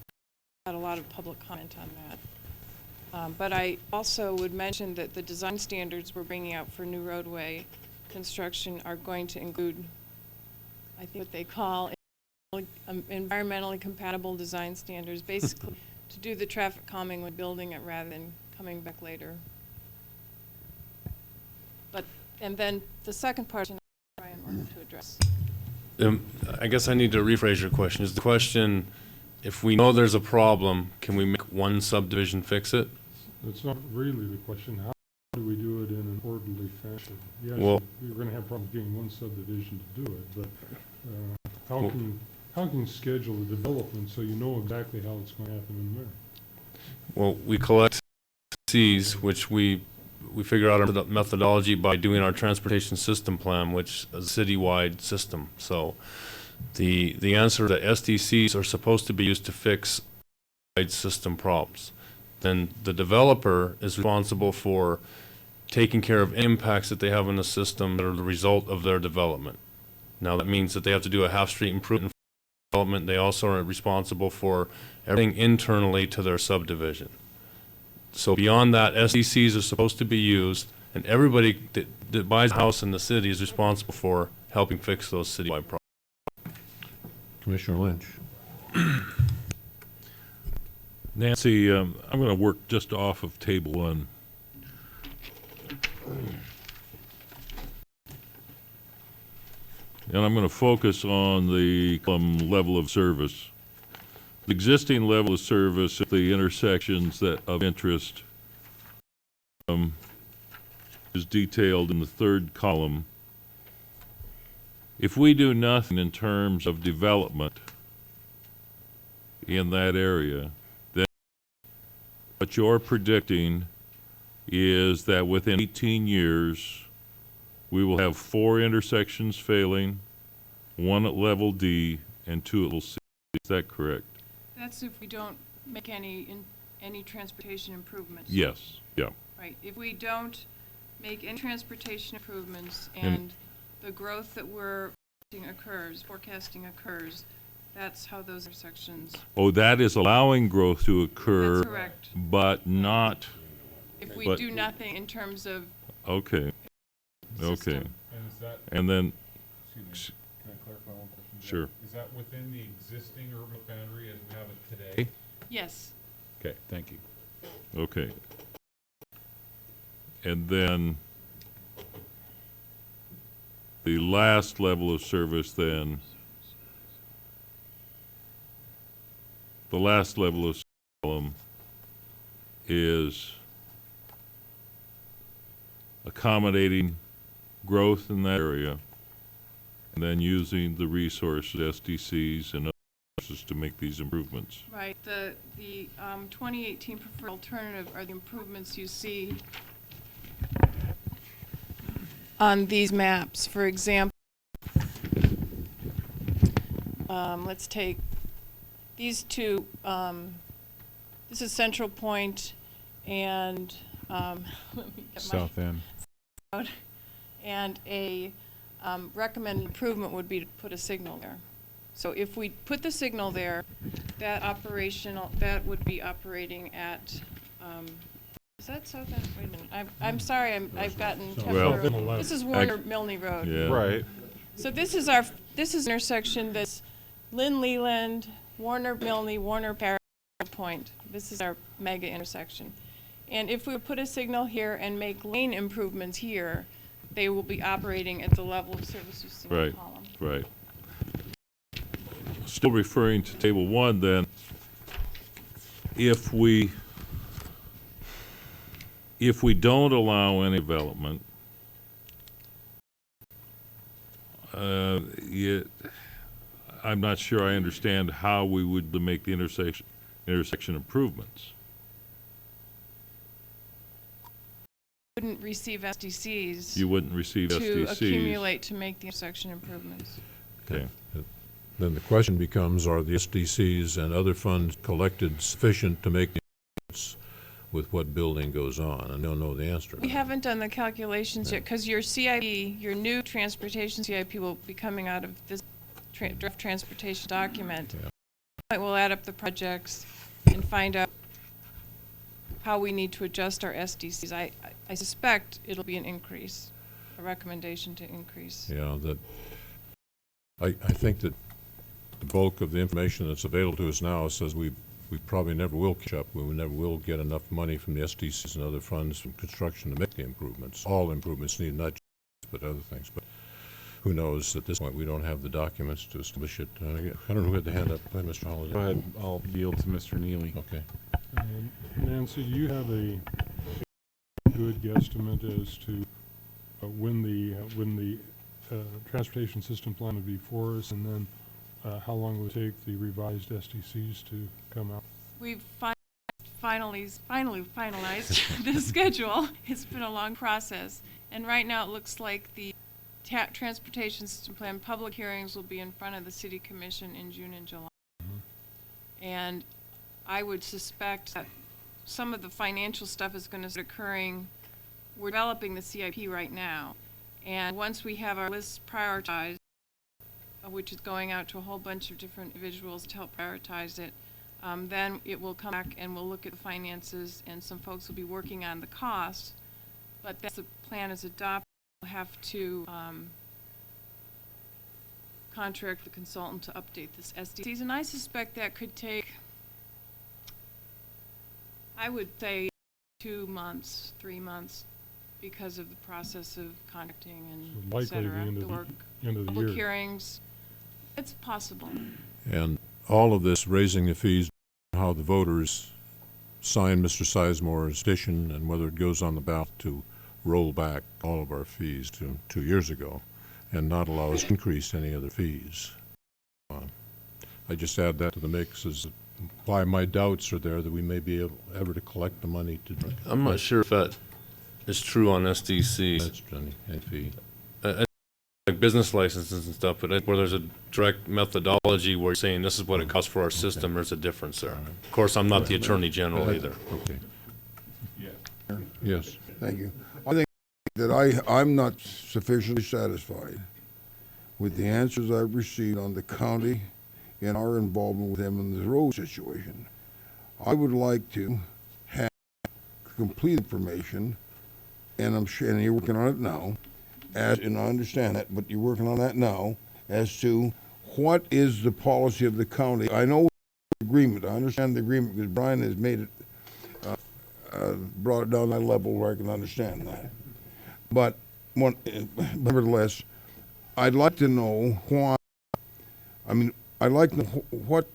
Had a lot of public comment on that. But I also would mention that the design standards we're bringing out for new roadway construction are going to include, I think what they call environmentally compatible design standards, basically to do the traffic calming when building it rather than coming back later. And then the second part, Brian wanted to address. I guess I need to rephrase your question. Is the question, if we know there's a problem, can we make one subdivision fix it? That's not really the question. How do we do it in an orderly fashion? Yes, Well, we're going to have problems getting one subdivision to do it, but how can you schedule the development so you know exactly how it's going to happen in there? Well, we collect Cs, which we figure out our methodology by doing our transportation system plan, which is a citywide system. So the answer that SDCs are supposed to be used to fix system problems. Then the developer is responsible for taking care of impacts that they have in the system that are the result of their development. Now that means that they have to do a half-street improvement development. They also are responsible for everything internally to their subdivision. So beyond that, SDCs are supposed to be used, and everybody that buys a house in the city is responsible for helping fix those citywide problems. Commissioner Lynch. Nancy, I'm going to work just off of table 1. And I'm going to focus on the level of service. The existing level of service at the intersections of interest is detailed in the 3rd column. If we do nothing in terms of development in that area, then what you're predicting is that within 18 years, we will have 4 intersections failing, 1 at level D, and 2 at level C. Is that correct? That's if we don't make any transportation improvements. Yes, yeah. Right. If we don't make any transportation improvements and the growth that we're forecasting occurs, that's how those intersections. Oh, that is allowing growth to occur. That's correct. But not. If we do nothing in terms of. Okay. Okay. System. And then. Excuse me, can I clarify one question? Sure. Is that within the existing urban boundary as we have it today? Yes. Okay, thank you. Okay. And then the last level of service then, the last level of column is accommodating growth in that area, and then using the resources, SDCs and other resources to make these improvements. Right, the 2018 preferred alternative are the improvements you see on these maps. For example, let's take these two, this is Central Point and, let me get my South End. out. And a recommended improvement would be to put a signal there. So if we put the signal there, that would be operating at, is that South End? Wait a minute, I'm sorry, I've gotten. Well, temporary- This is Warner Milne Road. Yeah. Right. So this is intersection that's Lynn Leland, Warner Milne, Warner Parallel Point. This is our mega intersection. And if we put a signal here and make lane improvements here, they will be operating at the level of service you see in the Right, column. right. Still referring to table 1 then, if we don't allow any development, I'm not sure I understand how we would make the intersection improvements. Wouldn't receive SDCs You wouldn't receive to SDCs. accumulate to make the intersection improvements. Okay. Then the question becomes, are the SDCs and other funds collected sufficient to make the improvements with what building goes on? And I don't know the answer. We haven't done the calculations yet, because your CIP, your new transportation CIP will be coming out of this draft transportation document. Yeah. We'll add up the projects and find out how we need to adjust our SDCs. I suspect it'll be an increase, a recommendation to increase. Yeah, that, I think that the bulk of the information that's available to us now says we probably never will catch up. We never will get enough money from the SDCs and other funds from construction to make the improvements. All improvements need not just but other things. But who knows? At this point, we don't have the documents to establish it. I don't know who had the hand up. Go ahead, Mr. Holliday. Go ahead, I'll yield to Mr. Neely. Okay. Nancy, do you have a good guesstimate as to when the transportation system plan would be for us, and then how long will it take the revised SDCs to come out? We've finally finalized the schedule. It's been a long process. And right now, it looks like the transportation system plan public hearings will be in front of the city commission in June and July. And I would suspect that some of the financial stuff is going to start occurring. We're developing the CIP right now. And once we have our list prioritized, which is going out to a whole bunch of different individuals to help prioritize it, then it will come back and we'll look at the finances, and some folks will be working on the cost. But that's the plan is adopted. We'll have to contract the consultant to update this SDCs, and I suspect that could take, I would say, 2 months, 3 months, because of the process of contracting and So et likely the cetera, end the of the- work, end of the public year. hearings. It's possible. And all of this, raising the fees, how the voters sign Mr. Sizemore's petition and whether it goes on the ballot to roll back all of our fees to 2 years ago and not allow us to increase any other fees. I just add that to the mix as why my doubts are there that we may be able ever to collect the money to. I'm not sure if that is true on SDCs. That's Johnny, and fee. Like business licenses and stuff, but where there's a direct methodology where you're saying this is what it costs for our system, there's a difference there. Of course, I'm not the Attorney General either. Okay. Yes. Thank you. I think that I'm not sufficiently satisfied with the answers I've received on the county and our involvement with them in the road situation. I would like to have complete information, and I'm sure, and you're working on it now, and I understand that, but you're working on that now, as to what is the policy of the county. I know the agreement, I understand the agreement, because Brian has made it, brought it down to that level where I can understand that. But nevertheless, I'd like to know why, I'd like to know what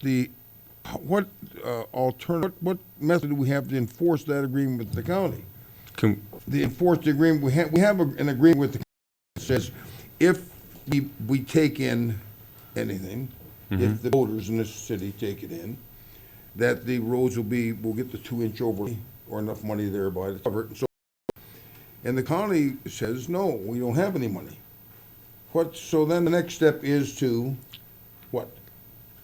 method do we have to enforce that agreement with the county? the enforced agreement, we have an agreement with the that says if we take in anything, if the voters in this city take it in, that the roads we'll get the 2-inch over or enough money thereby to cover it. And the county says, no, we don't have any money. So then the next step is to what?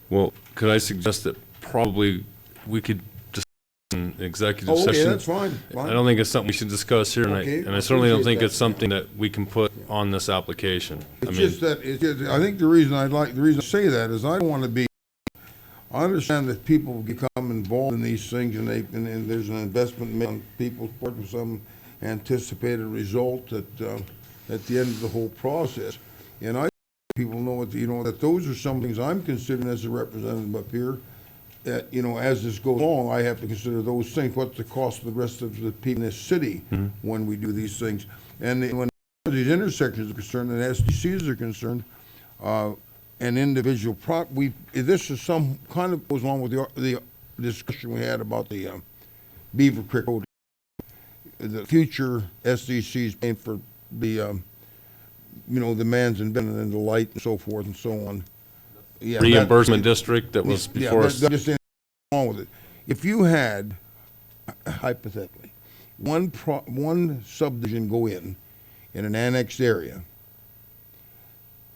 Well, could I suggest that probably we could discuss in executive Okay, session? that's fine. I don't think it's something we should discuss here, Okay, and I certainly don't appreciate think that. it's something that we can put on this application. It's just that, I think the reason I say that is I don't want to be, I understand that people become involved in these things and and there's an investment made on people's part with some anticipated result at the end of the whole process. And I people know that those are some things I'm considering as a representative up here. As this goes along, I have to consider those things. What's the cost of the rest of the people in this city when we do these things? And when these intersections are concerned and SDCs are concerned, an individual this is some kind of goes along with the discussion we had about the Beaver Creek Road. The future SDCs paying for the the man's invented and the light and so forth and so on. Yeah, Reimbursement district that was before us. Just along with it. If you had, hypothetically, one subdivision go in an annexed area,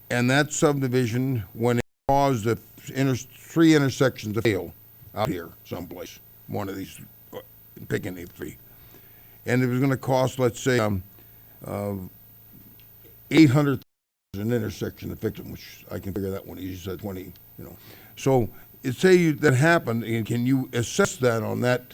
and that subdivision, when it caused the 3 intersections to fail out here someplace, one of these, picking the 3, and it was going to cost, let's say, $800 an intersection to fix them, which I can figure that one easy, so 20, So, say that happened, and can you assess that on that?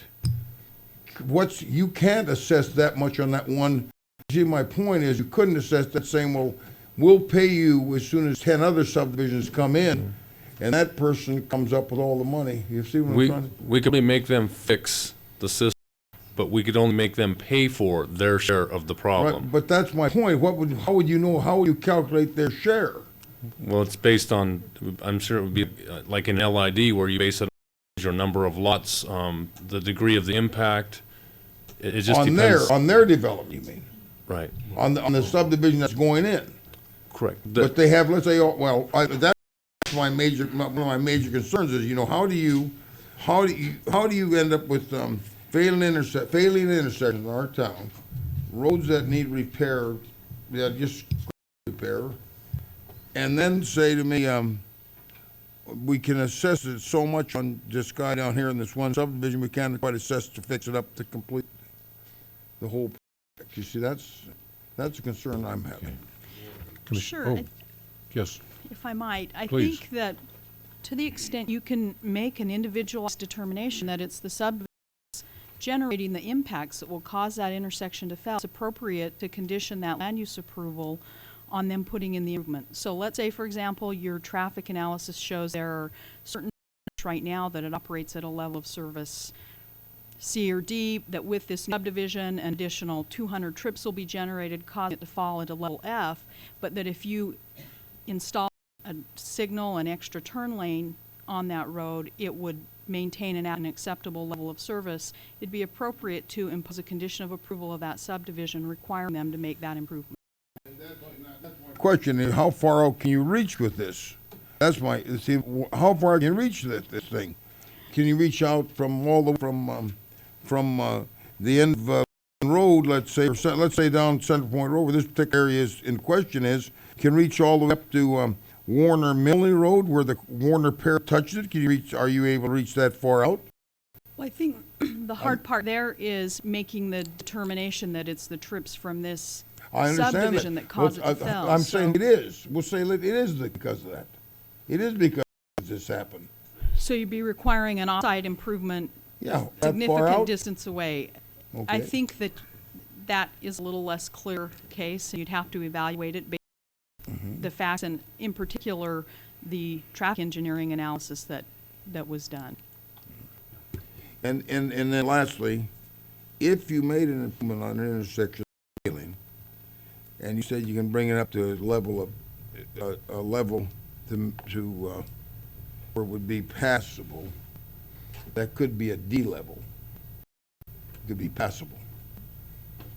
You can't assess that much on that one. See, my point is, you couldn't assess that saying, well, we'll pay you as soon as 10 other subdivisions come in, and that person comes up with all the money. You see what I'm trying to? We could only make them fix the system, but we could only make them pay for their share of the problem. Right, but that's my point. How would you calculate their share? Well, it's based on, I'm sure it would be like an LID where you base it on your number of lots, the degree of the impact. It just depends. On their development, you mean? Right. On the subdivision that's going in. Correct. But they have, let's say, that's one of my major concerns is, how do you end up with failing intersections in our town, roads that need repair, that just repair, and then say to me, we can assess it so much on this guy down here in this one subdivision, we can't quite assess to fix it up to complete the whole project. You see, that's a concern I'm having. Sure. Yes. If I might, I Please. think that to the extent you can make an individualized determination that it's the subdivision generating the impacts that will cause that intersection to fail, it's appropriate to condition that land use approval on them putting in the improvement. So let's say, for example, your traffic analysis shows there are certain right now that it operates at a level of service C or D, that with this subdivision, an additional 200 trips will be generated, causing it to fall into level F, but that if you install a signal, an extra turn lane on that road, it would maintain an acceptable level of service. It'd be appropriate to impose a condition of approval of that subdivision requiring them to make that improvement. Question is, how far out can you reach with this? How far can you reach this thing? Can you reach out from the end of the road, let's say down Center Point Road, where this particular area is in question can reach all the way up to Warner Milne Road, where the Warner pair touches it? Are you able to reach that far out? Well, I think the hard part there is making the determination that it's the trips from this I understand subdivision that cause it to fail. I'm saying it is. We'll say it is because of that. It is because this happened. So you'd be requiring an off-site improvement Yeah, that far significant out? distance away. Okay. I think that is a little less clear case, and you'd have to evaluate it based on the facts, and in particular, the traffic engineering analysis that was done. And then lastly, if you made an improvement on an intersection failing, and you said you can bring it up to a level to where it would be passable, that could be a D level. It could be passable.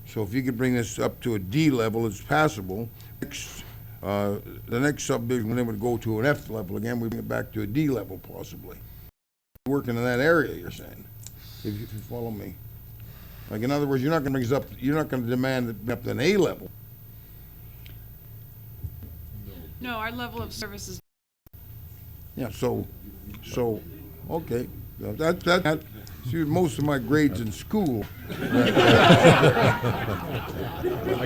So if you could bring this up to a D level, it's passable. The next subdivision, then would go to an F level again, we bring it back to a D level possibly. Working in that area, you're saying, if you follow me. Like, in other words, you're not gonna bring us up, you're not gonna demand it up to an A level. No, our level of service is, Yeah, so, okay, that, see, most of my grades in school. I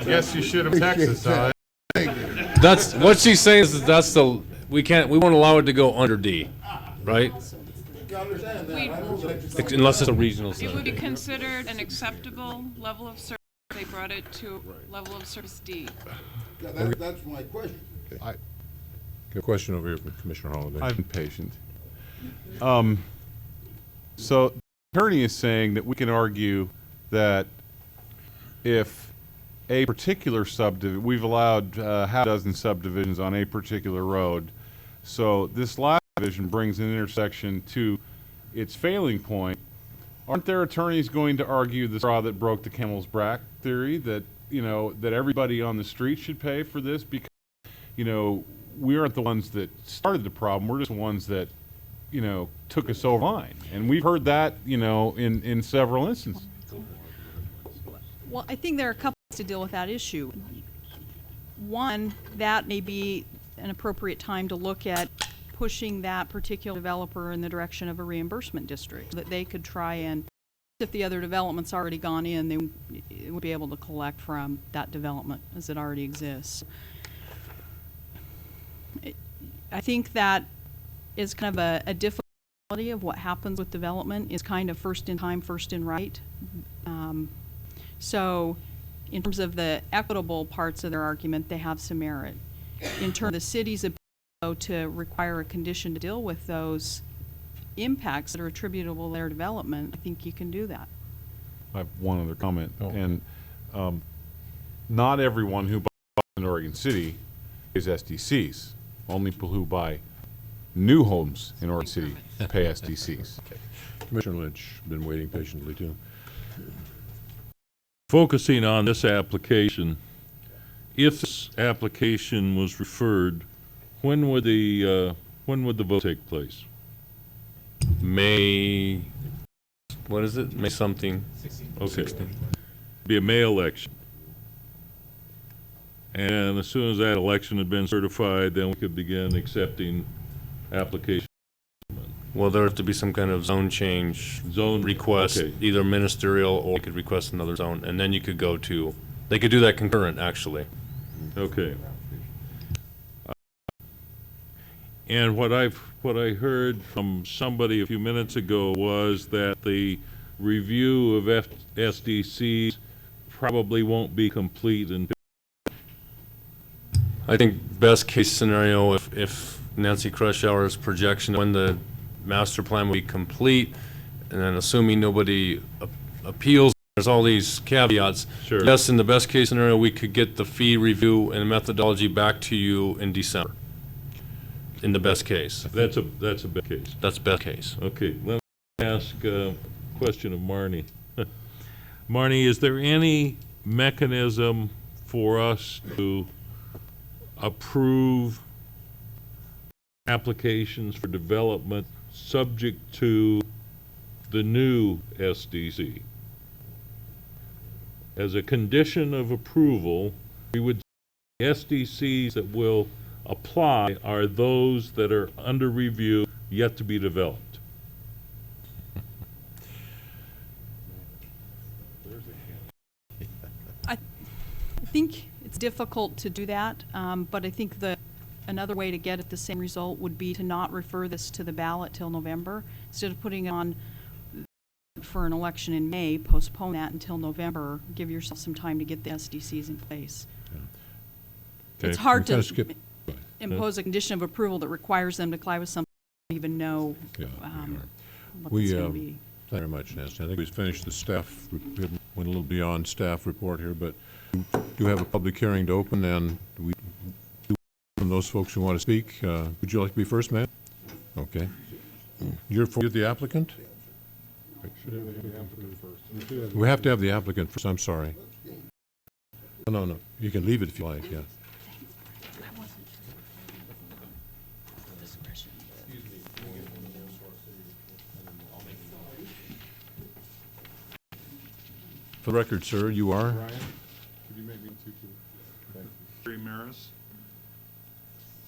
guess you should have texted us, huh? That's, what she's saying is that that's the, we won't allow it to go under D, right? Unless it's a regional it center. would be considered an acceptable level of service if they brought it to level of service D. Yeah, that's my question. Got a question over here from Commissioner Holiday. I've been patient. So the attorney is saying that we can argue that if a particular subdivision, we've allowed half a dozen subdivisions on a particular road. So this last division brings an intersection to its failing point. Aren't there attorneys going to argue the straw that broke the camel's back theory that, you know, that everybody on the street should pay for this because, you know, we aren't the ones that started the problem. We're just the ones that, you know, took us over line. And we've heard that, you know, in several instances. Well, I think there are a couple ways to deal with that issue. One, that may be an appropriate time to look at pushing that particular developer in the direction of a reimbursement district, that they could try and, if the other development's already gone in, they would be able to collect from that development as it already exists. I think that is kind of a difficulty of what happens with development, is kind of first in time, first in right. So in terms of the equitable parts of their argument, they have some merit. In terms of the city's ability to require a condition to deal with those impacts that are attributable to their development, I think you can do that. I have one other comment. And not everyone who buys in Oregon City is SDCs. Only people who buy new homes in Oregon City pay SDCs. Commissioner Lynch, been waiting patiently too. Focusing on this application, if this application was referred, when would the vote take place? May, what is it? May something. Okay. Be a May election. And as soon as that election had been certified, then we could begin accepting applications. Well, there have to be some kind of zone change. Zone request, okay. either ministerial or you could request another zone, and then you could go to, they could do that concurrent, actually. Okay. And what I heard from somebody a few minutes ago was that the review of SDCs probably won't be complete until. I think best case scenario, if Nancy Crushhour's projection when the master plan will be complete, and then assuming nobody appeals, there's all these caveats. Sure. Yes, in the best case scenario, we could get the fee review and methodology back to you in December. In the best case. That's a best case. That's best case. Okay, let me ask a question of Marnie. Marnie, is there any mechanism for us to approve applications for development subject to the new SDC? As a condition of approval, we would, SDCs that will apply are those that are under review, yet to be developed. I think it's difficult to do that, but I think another way to get at the same result would be to not refer this to the ballot till November. Instead of putting it on for an election in May, postpone that until November, give yourself some time to get the SDCs in place. Okay, It's hard we kinda to skip- impose a condition of approval that requires them to comply with something they don't even know Yeah, what we, it's going to be. Thank you very much, Nancy. I think we've finished the staff, we went a little beyond staff report here, but we do have a public hearing to open, and we do from those folks who want to speak. Would you like to be first, ma'am? Okay. You're the applicant? We have to have the applicant first, I'm sorry. No, no, you can leave it if you like, yeah. For the record, sir, you are? Brian, could you make me two, please? Barry Maris.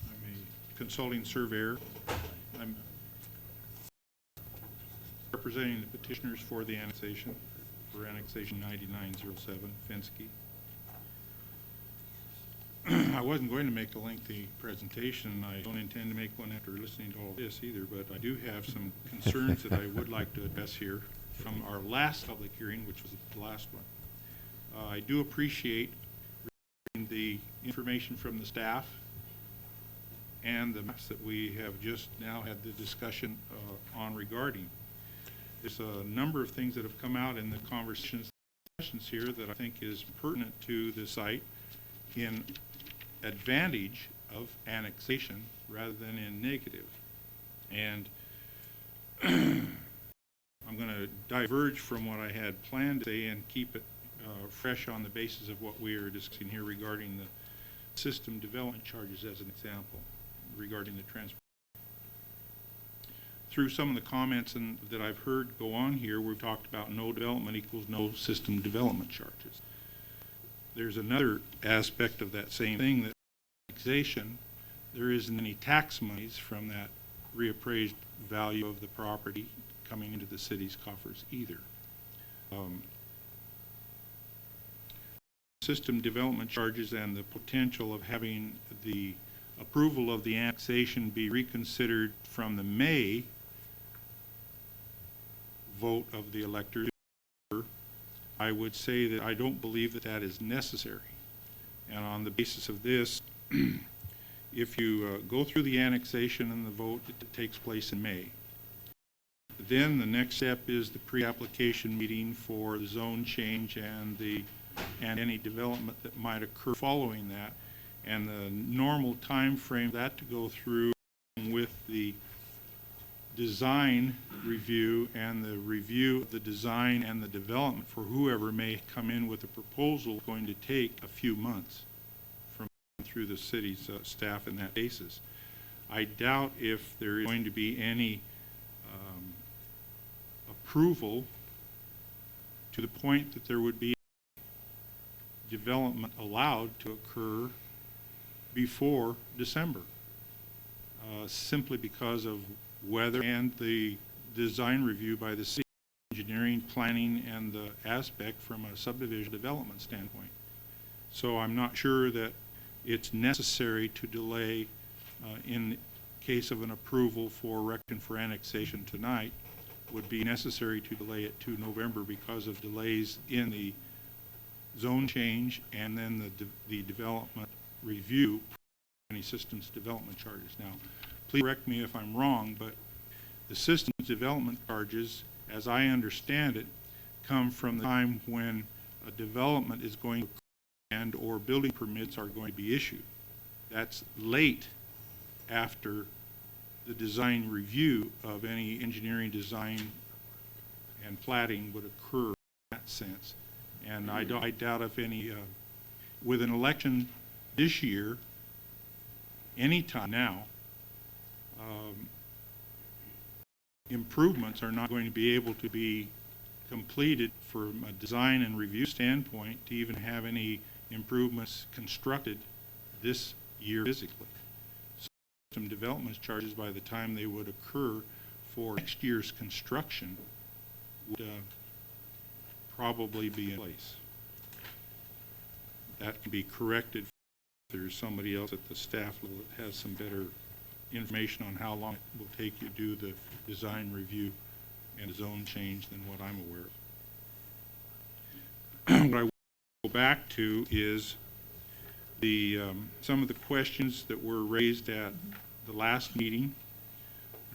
I'm a consulting surveyor. I'm representing the petitioners for the annexation, for annexation 9907, Fenske. I wasn't going to make a lengthy presentation. I don't intend to make one after listening to all this either, but I do have some concerns that I would like to address here from our last public hearing, which was the last one. I do appreciate the information from the staff and the maps that we have just now had the discussion on regarding. There's a number of things that have come out in the conversations here that I think is pertinent to the site in advantage of annexation rather than in negative. And I'm going to diverge from what I had planned to say and keep it fresh on the basis of what we are discussing here regarding the system development charges as an example regarding the transport. Through some of the comments that I've heard go on here, we've talked about no development equals no system development charges. There's another aspect of that same thing, that annexation, there isn't any tax monies from that reappraised value of the property coming into the city's coffers either. System development charges and the potential of having the approval of the annexation be reconsidered from the May vote of the electors, I would say that I don't believe that that is necessary. And on the basis of this, if you go through the annexation and the vote that takes place in May, then the next step is the pre-application meeting for the zone change and any development that might occur following that, and the normal time frame that to go through with the design review and the review of the design and the development for whoever may come in with a proposal going to take a few months from through the city's staff in that basis. I doubt if there is going to be any approval to the point that there would be development allowed to occur before December, simply because of weather and the design review by the city, engineering, planning, and the aspect from a subdivision development standpoint. So I'm not sure that it's necessary to delay in case of an approval for erection for annexation tonight. Would be necessary to delay it to November because of delays in the zone change and then the development review, any systems development charges. Now, please correct me if I'm wrong, but the systems development charges, as I understand it, come from the time when a development is going to occur and or building permits are going to be issued. That's late after the design review of any engineering design and platting would occur in that sense. And I doubt if any, with an election this year, anytime now, improvements are not going to be able to be completed from a design and review standpoint to even have any improvements constructed this year physically. So some development charges by the time they would occur for next year's construction would probably be in place. That can be corrected if there's somebody else at the staff level that has some better information on how long it will take you to do the design review and zone change than what I'm aware of. What I will go back to is the some of the questions that were raised at the last meeting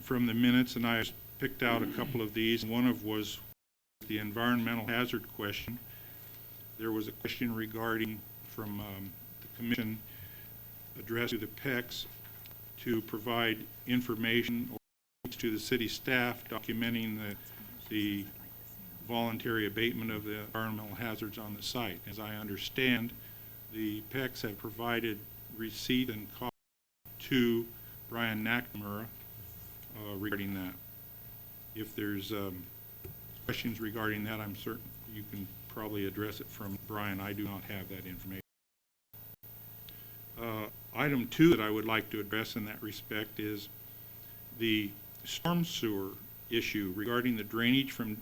from the minutes, and I picked out a couple of these. One of was the environmental hazard question. There was a question regarding from the commission addressed to the PECs to provide information to the city staff documenting the voluntary abatement of the environmental hazards on the site. As I understand, the PECs have provided receipt and copy to Brian McNamara regarding that. If there's questions regarding that, I'm certain you can probably address it from Brian. I do not have that information. Item 2 that I would like to address in that respect is the storm sewer issue regarding the drainage from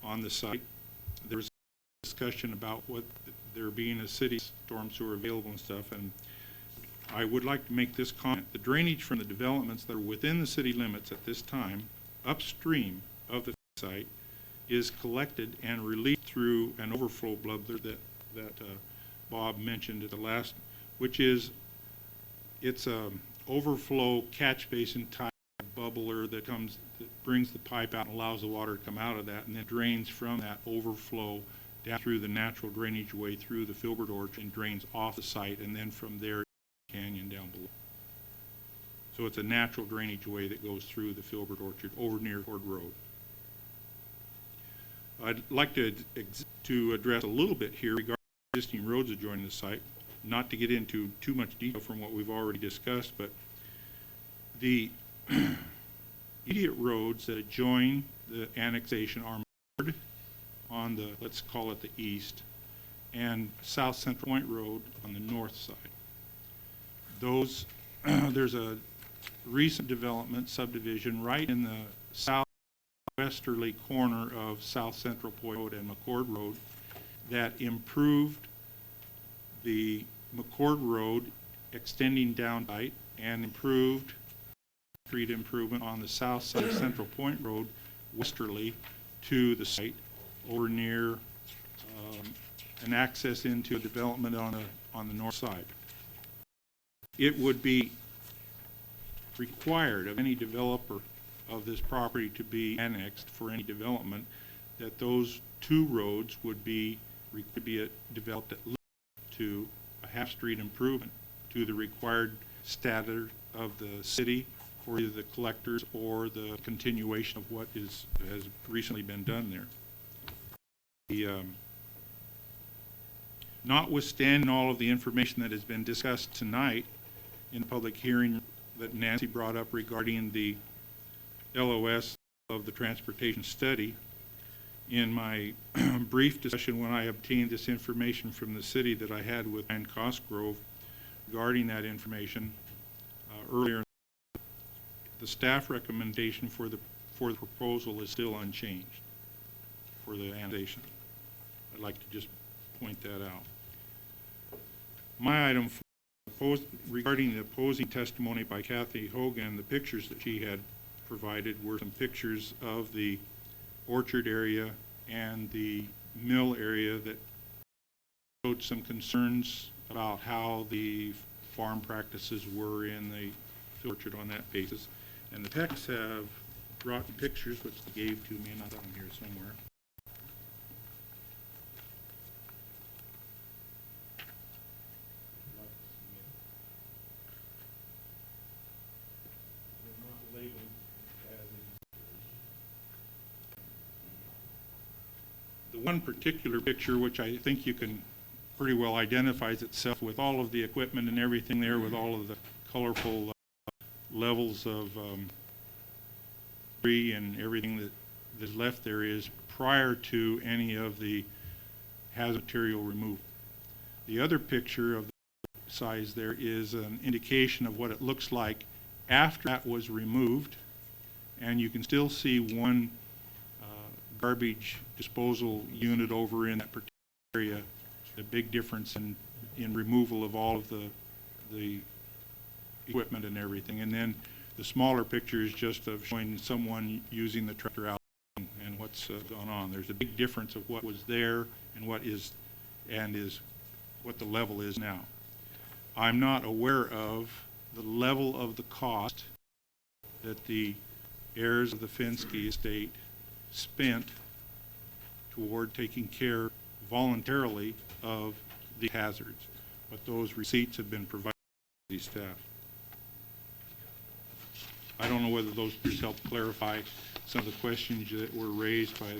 on the site. There was discussion about what there being a city storm sewer available and stuff, and I would like to make this comment. The drainage from the developments that are within the city limits at this time, upstream of the site, is collected and released through an overflow bubbler that Bob mentioned at the last, which is, it's a overflow catch basin type bubbler that brings the pipe out and allows the water to come out of that, and then drains from that overflow down through the natural drainage way through the Filbert Orchard and drains off the site, and then from there canyon down below. So it's a natural drainage way that goes through the Filbert Orchard over near Ford Road. I'd like to address a little bit here regarding existing roads adjoining the site, not to get into too much detail from what we've already discussed, but the immediate roads that adjoin the annexation are moored on the, let's call it the east, and South Central Point Road on the north side. Those, there's a recent development subdivision right in the southwesterly corner of South Central Point Road and McCord Road that improved the McCord Road extending down site and improved street improvement on the south side of Central Point Road westerly to the site over near an access into a development on the north side. It would be required of any developer of this property to be annexed for any development that those two roads would be developed at least to a half-street improvement to the required standard of the city for either the collectors or the continuation of what has recently been done there. The, notwithstanding all of the information that has been discussed tonight in the public hearing that Nancy brought up regarding the LOS of the transportation study, in my brief discussion when I obtained this information from the city that I had with Ann Cosgrove regarding that information earlier, the staff recommendation for the proposal is still unchanged for the annexation. I'd like to just point that out. My item 4, regarding the opposing testimony by Kathy Hogan, the pictures that she had provided were some pictures of the orchard area and the mill area that showed some concerns about how the farm practices were in the orchard on that basis. And the PECs have brought pictures, which they gave to me, and I got them here somewhere. The one particular picture, which I think you can pretty well identifies itself with all of the equipment and everything there, with all of the colorful levels of tree and everything that is left there, is prior to any of the hazard material removal. The other picture of the size there is an indication of what it looks like after that was removed, and you can still see one garbage disposal unit over in that particular area. A big difference in removal of all of the equipment and everything. And then the smaller picture is just of showing someone using the tractor out and what's gone on. There's a big difference of what was there and what is what the level is now. I'm not aware of the level of the cost that the heirs of the Fenske estate spent toward taking care voluntarily of the hazards, but those receipts have been provided to the staff. I don't know whether those just help clarify some of the questions that were raised by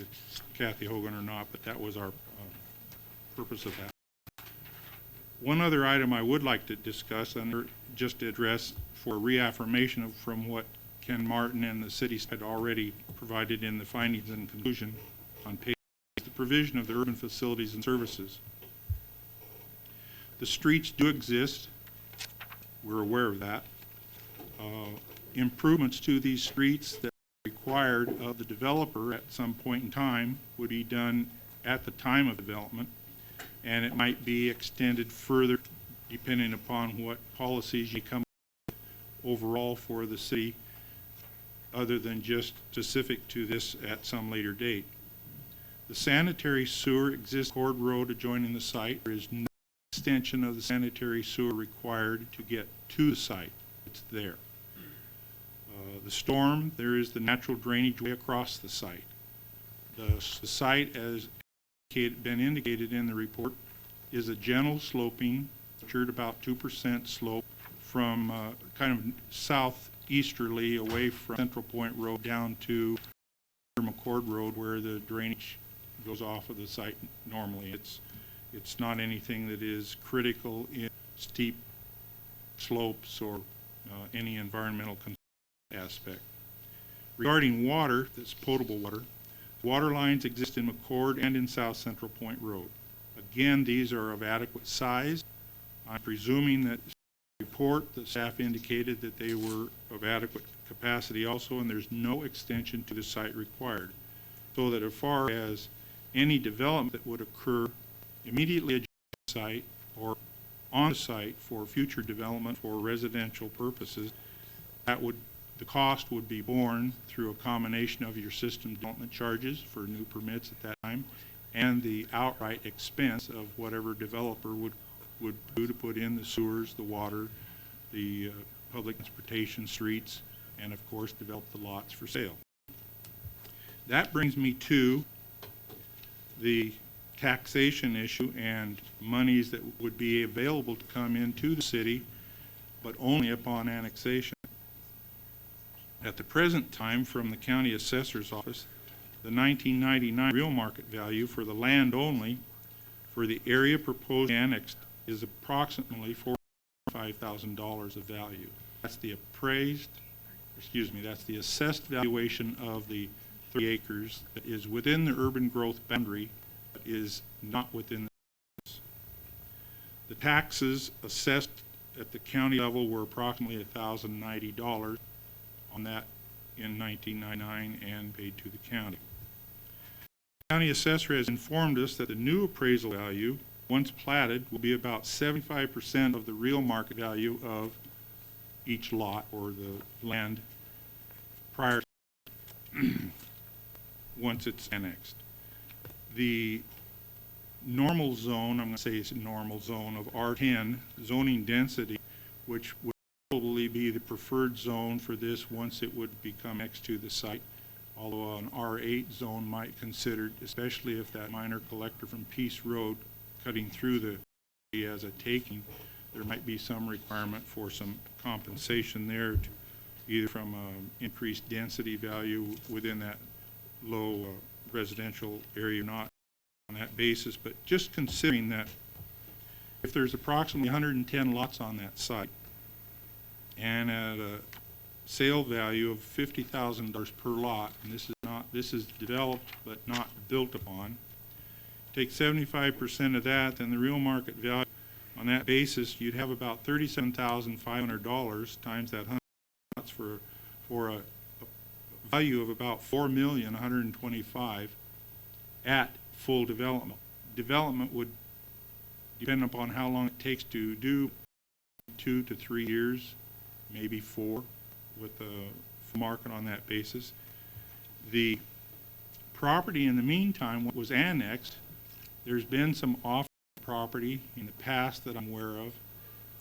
Kathy Hogan or not, but that was our purpose of that. One other item I would like to discuss, and just to address for reaffirmation of from what Ken Martin and the city had already provided in the findings and conclusion on page, the provision of the urban facilities and services. The streets do exist. We're aware of that. Improvements to these streets that are required of the developer at some point in time would be done at the time of development, and it might be extended further depending upon what policies you come up with overall for the city, other than just specific to this at some later date. The sanitary sewer exists Cord Road adjoining the site. There is no extension of the sanitary sewer required to get to the site. It's there. The storm, there is the natural drainage way across the site. The site, as been indicated in the report, is a gentle sloping, featured about 2% slope from kind of southeasterly away from Central Point Road down to McCord Road, where the drainage goes off of the site normally. It's not anything that is critical in steep slopes or any environmental aspect. Regarding water, that's potable water, water lines exist in McCord and in South Central Point Road. Again, these are of adequate size. I'm presuming that report, the staff indicated that they were of adequate capacity also, and there's no extension to the site required. So that as far as any development that would occur immediately adjacent to the site or on the site for future development for residential purposes, the cost would be borne through a combination of your system development charges for new permits at that time and the outright expense of whatever developer would do to put in the sewers, the water, the public transportation, streets, and of course develop the lots for sale. That brings me to the taxation issue and monies that would be available to come into the city, but only upon annexation. At the present time, from the county assessor's office, the 1999 real market value for the land only for the area proposed annexed is approximately $45,000 of value. That's the that's the assessed valuation of the 30 acres that is within the urban growth boundary, but is not within the taxes assessed at the county level were approximately $1,090 on that in 1999 and paid to the county. The county assessor has informed us that the new appraisal value, once platted, will be about 75% of the real market value of each lot or the land prior once it's annexed. The normal zone, I'm going to say it's a normal zone of R10 zoning density, which would probably be the preferred zone for this once it would become next to the site, although an R8 zone might consider, especially if that minor collector from Peace Road cutting through the area as a taking, there might be some requirement for some compensation there, either from increased density value within that low residential area, not on that basis, but just considering that if there's approximately 110 lots on that site, and at a sale value of $50,000 per lot, and this is developed but not built upon. Take 75% of that, then the real market value on that basis, you'd have about $37,500 times that 100 lots for a value of about $4,125,000 at full development. Development would depend upon how long it takes to do, 2 to 3 years. Maybe 4 with a full market on that basis. The property in the meantime, what was annexed, there's been some off property in the past that I'm aware of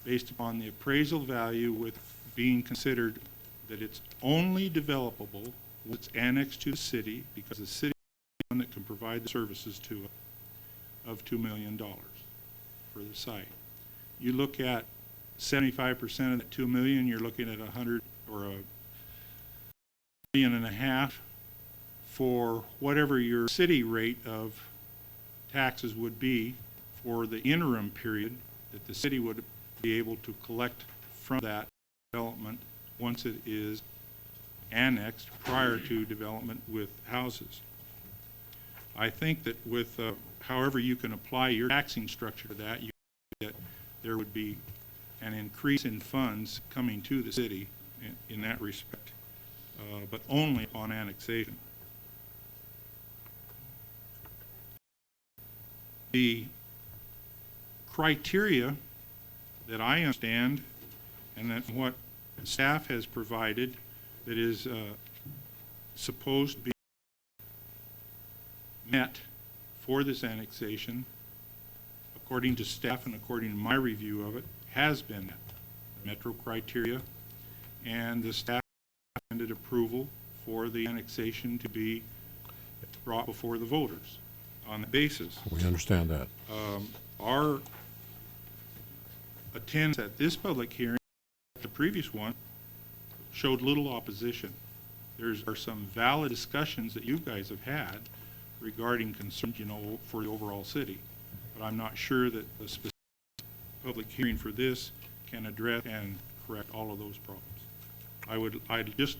based upon the appraisal value with being considered that it's only developable when it's annexed to the city because the city is the one that can provide the services to it of $2 million for the site. You look at 75% of that $2 million, you're looking at 100 or $1.5 million for whatever your city rate of taxes would be for the interim period that the city would be able to collect from that development once it is annexed prior to development with houses. I think that with, however you can apply your taxing structure to that, that there would be an increase in funds coming to the city in that respect, but only on annexation. The criteria that I understand and that what staff has provided that is supposed to be met for this annexation, according to staff and according to my review of it, has been met. Metro criteria, and the staff recommended approval for the annexation to be brought before the voters on the basis. We understand that. Our attendance at this public hearing, the previous one, showed little opposition. There are some valid discussions that you guys have had regarding concerns, you know, for the overall city. But I'm not sure that the specific public hearing for this can address and correct all of those problems. I'd just,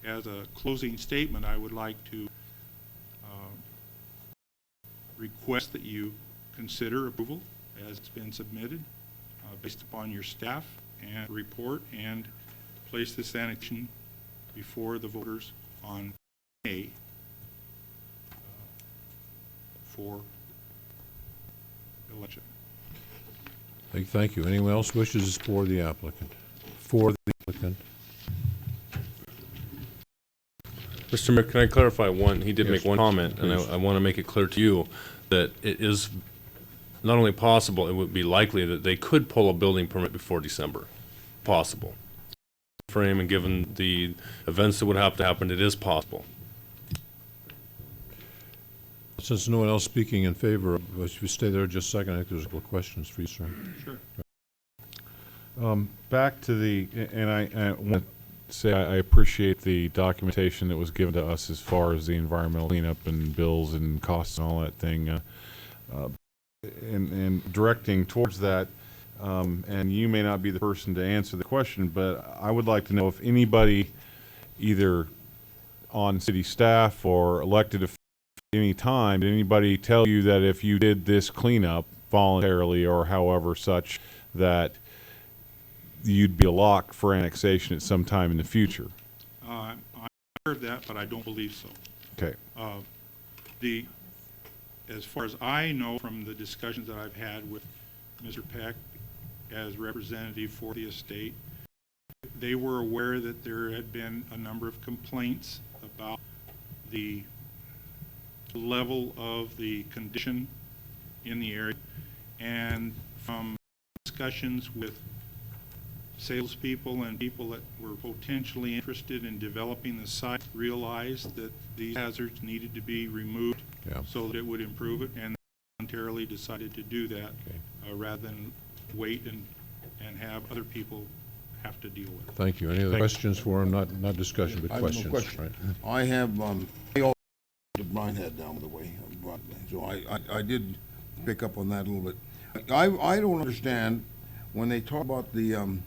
as a closing statement, I would like to request that you consider approval as it's been submitted based upon your staff and report, and place this annexation before the voters on May for election. Thank you. Anyone else wishes for the applicant? For the applicant. Mr. Mayor, can I clarify one? He did Yes, make one comment, and please. I want to make it clear to you that it is not only possible, it would be likely that they could pull a building permit before December. Possible. Frame, and given the events that would have to happen, it is possible. Since no one else speaking in favor, if you stay there just a second, I think there's a couple of questions for you, sir. Sure. Back to the, and I want to say I appreciate the documentation that was given to us as far as the environmental cleanup and bills and costs and all that thing, and directing towards that. And you may not be the person to answer the question, but I would like to know if anybody, either on city staff or elected officials, at any time, did anybody tell you that if you did this cleanup voluntarily or however such, that you'd be a lock for annexation at some time in the future? I'm aware of that, but I don't believe so. Okay. As far as I know from the discussions that I've had with Mr. Peck as representative for the estate, they were aware that there had been a number of complaints about the level of the condition in the area, and from discussions with salespeople and people that were potentially interested in developing the site, realized that these hazards needed to be removed so that it would improve it, and voluntarily decided to do that rather than wait and have other people have to deal with it. Thank you. Any other questions for him? Not discussion, but I have questions. no question. Right. I have, the Brian had down the way, so I did pick up on that a little bit. I don't understand when they talk about the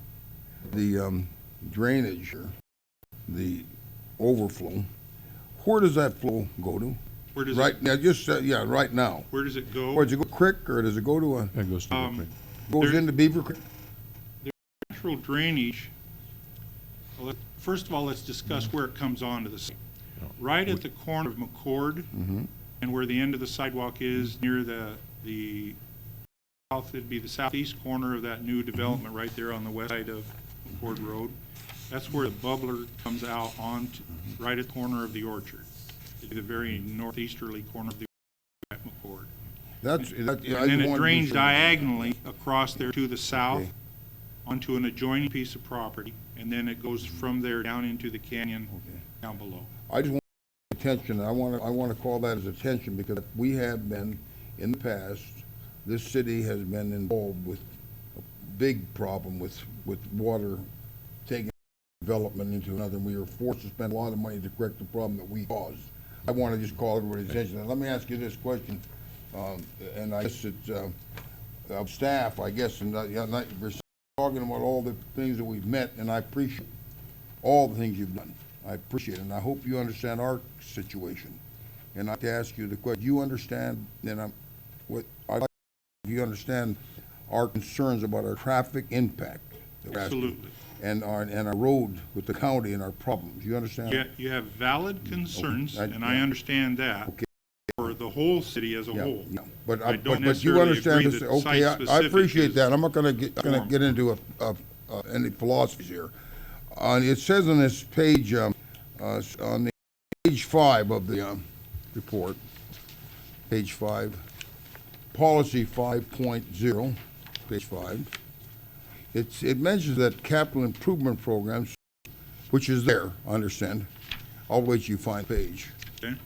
drainage here, the overflow. Where does that flow go to? Where does right it, now? Just right now. where does it go? Where does it go? Creek, or does it go to a? That goes to the creek. Goes there- into Beaver Creek. Natural drainage, well, first of all, let's discuss where it comes onto the site. Right at the corner of McCord and where the end of the sidewalk is near the south, it'd be the southeast corner of that new development right there on the west side of McCord Road. That's where the bubbler comes out on right at the corner of the orchard. It'd be the very northeasterly corner of the orchard at McCord. And then it drains diagonally across there to the south. Okay. Onto an adjoining piece of property, and then it goes from there down into the canyon down below. I just want attention. I want to call that as attention, because we have been in the past. This city has been involved with a big problem with water taking development into another. And we were forced to spend a lot of money to correct the problem that we caused. I want to just call everybody's attention. Now, let me ask you this question, and I guess it's of staff, I guess, and we're talking about all the things that we've met, and I appreciate all the things you've done. I appreciate it, and I hope you understand our situation. And I'd like to ask you the question, you understand, and I'd like you understand our concerns about our traffic impact. that we're asking, Absolutely. And our road with the county and our problems. You understand? You have valid concerns, Okay. and I understand that, Okay. for the whole city as a whole. Yeah. But I don't you necessarily understand agree this, that okay, I site-specific appreciate is that. I'm not gonna wrong. get into any philosophies here. It says on this page, on the page 5 of the report, page 5, policy 5.0, page 5. It mentions that capital improvement programs, which is there, I understand. I'll wait till you find page. Okay.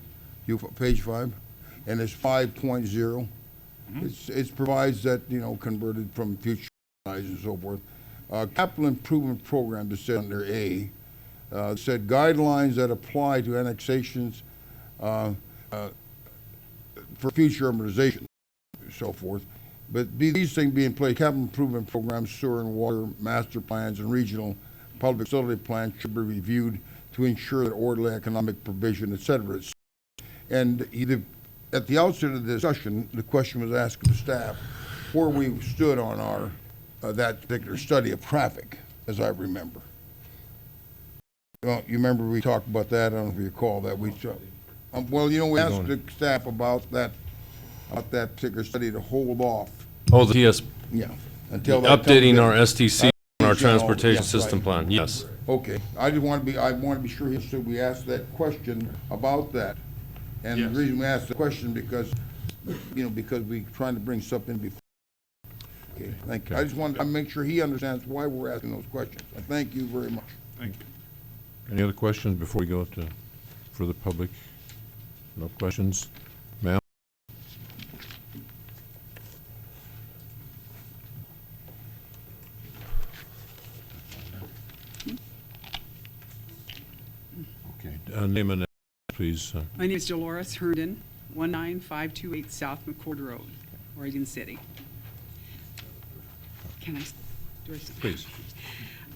Page 5, and it's 5.0. It provides that, converted from future and so forth. Capital improvement program, is said under A, said guidelines that apply to annexations for future urbanization, so forth. But these things being played, capital improvement programs, sewer and water, master plans, and regional public facility plans should be reviewed to ensure that orderly economic provision, et cetera. And at the outset of the discussion, the question was asked of the staff where we stood on our that particular study of traffic, as I remember. Well, you remember we talked about that? I don't know if you recall that. We we asked the staff about that particular study to hold off. Oh, the TS, Yeah. Until that comes updating in. our STC, our Yeah, transportation right. system plan, yes. Okay, I want to be sure he understood we asked that question about that. And Yes. the reason we asked the question because we trying to bring something before. Okay, thank you. I just wanted to make sure he understands why we're asking those questions. I thank you very much. Thank you. Any other questions before we go for the public? No questions? Ma'am? Okay, name and address, please. My name is Dolores Herndon, 19528 South McCord Road, Oregon City. Please.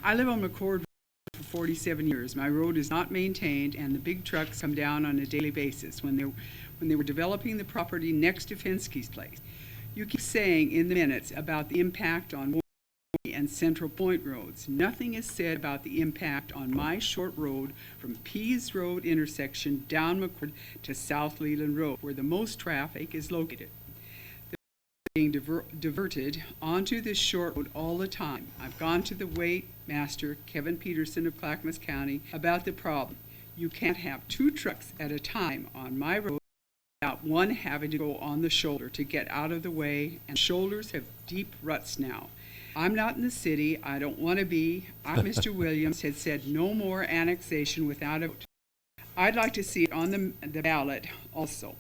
I live on McCord Road for 47 years. My road is not maintained, and the big trucks come down on a daily basis. When they were developing the property next to Fenske's place, you keep saying in the minutes about the impact on and Central Point roads. Nothing is said about the impact on my short road from Pease Road intersection down McCord to South Leland Road, where the most traffic is located. Being diverted onto this short road all the time. I've gone to the Master, Kevin Peterson of Clackamas County, about the problem. You can't have 2 trucks at a time on my road without one having to go on the shoulder to get out of the way, and shoulders have deep ruts now. I'm not in the city. I don't want to be. Mr. Williams had said no more annexation without a vote. I'd like to see it on the ballot also.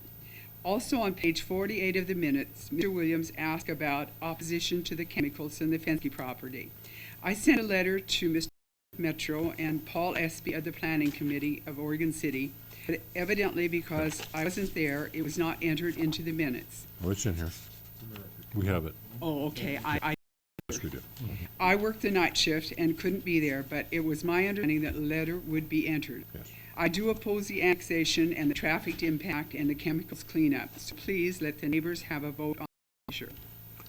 Also on page 48 of the minutes, Mr. Williams asked about opposition to the chemicals in the Fenske property. I sent a letter to Mr. Metro and Paul Espy of the Planning Committee of Oregon City, but evidently because I wasn't there, it was not entered into the minutes. Oh, it's in here. We have it. Oh, okay. Yes, we do. I worked the night shift and couldn't be there, but it was my understanding that the letter would be entered. Yes. I do oppose the annexation and the traffic impact and the chemicals cleanup. So please let the neighbors have a vote on the issue.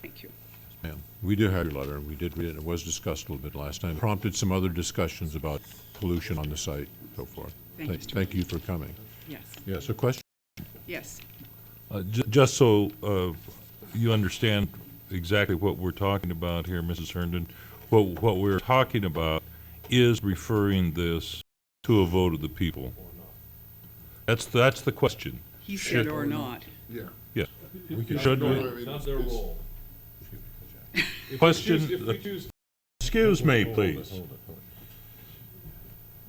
Thank you. Ma'am, we do have your letter. We did read it. It was discussed a little bit last time. Prompted some other discussions about pollution on the site, and so forth. Thank you, Mr. Thank you for coming. Yes. Yes, a question? Yes. Just so you understand exactly what we're talking about here, Mrs. Herndon, what we're talking about is referring this to a vote of the people. That's the question. He said or not. Yeah. Yes. We Should we? Not their role. Question, excuse me, please.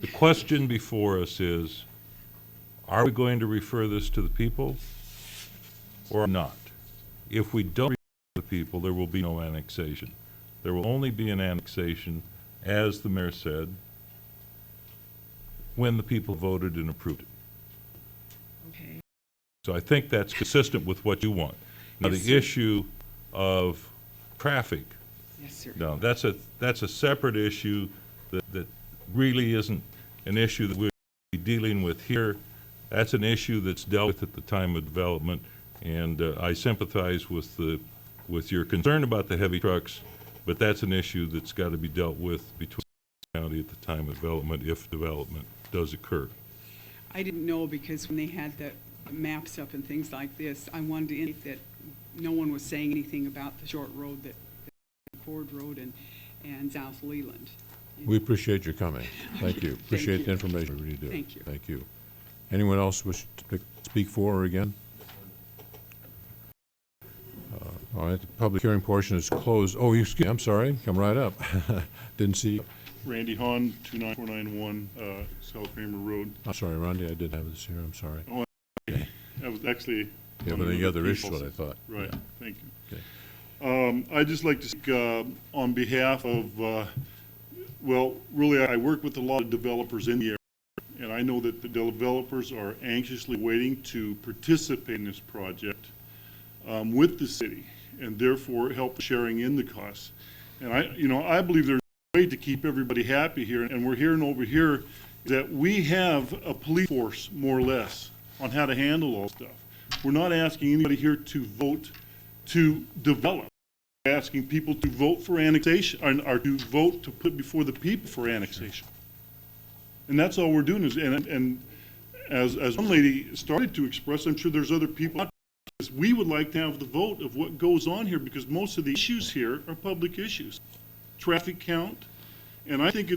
The question before us is, are we going to refer this to the people or not? If we don't refer to the people, there will be no annexation. There will only be an annexation, as the mayor said, when the people voted and approved it. Okay. So I think that's consistent with what you want. Now, Yes, the sir. issue of traffic. Yes, sir. No, that's a separate issue that really isn't an issue that we'll be dealing with here. That's an issue that's dealt with at the time of development, and I sympathize with your concern about the heavy trucks, but that's an issue that's got to be dealt with between the county at the time of development, if development does occur. I didn't know because when they had the maps up and things like this, I wanted to indicate that no one was saying anything about the short road that Cord Road and South Leland. We appreciate your coming. Thank you. Appreciate the information, we really do. Thank you. Thank you. Anyone else wish to speak for or again? All right, the public hearing portion is closed. Oh, excuse me, I'm sorry, come right up. Didn't see you. Randy Hahn, 29491 South Kramer Road. I'm sorry, Randy, I did have this here, I'm sorry. Oh, that was actually. You have any other issue, what I thought. Right, Yeah. thank you. Okay. I'd just like to speak on behalf of, well, really, I work with a lot of developers in the area, and I know that the developers are anxiously waiting to participate in this project with the city, and therefore help sharing in the costs. And I believe there's a way to keep everybody happy here, and we're hearing over here that we have a police force, more or less, on how to handle all stuff. We're not asking anybody here to vote to develop. We're asking people to vote for annexation, or to vote to put before the people for annexation. And that's all we're doing is, and as one lady started to express, I'm sure there's other people out there, we would like to have the vote of what goes on here, because most of the issues here are public issues. Traffic count, and I think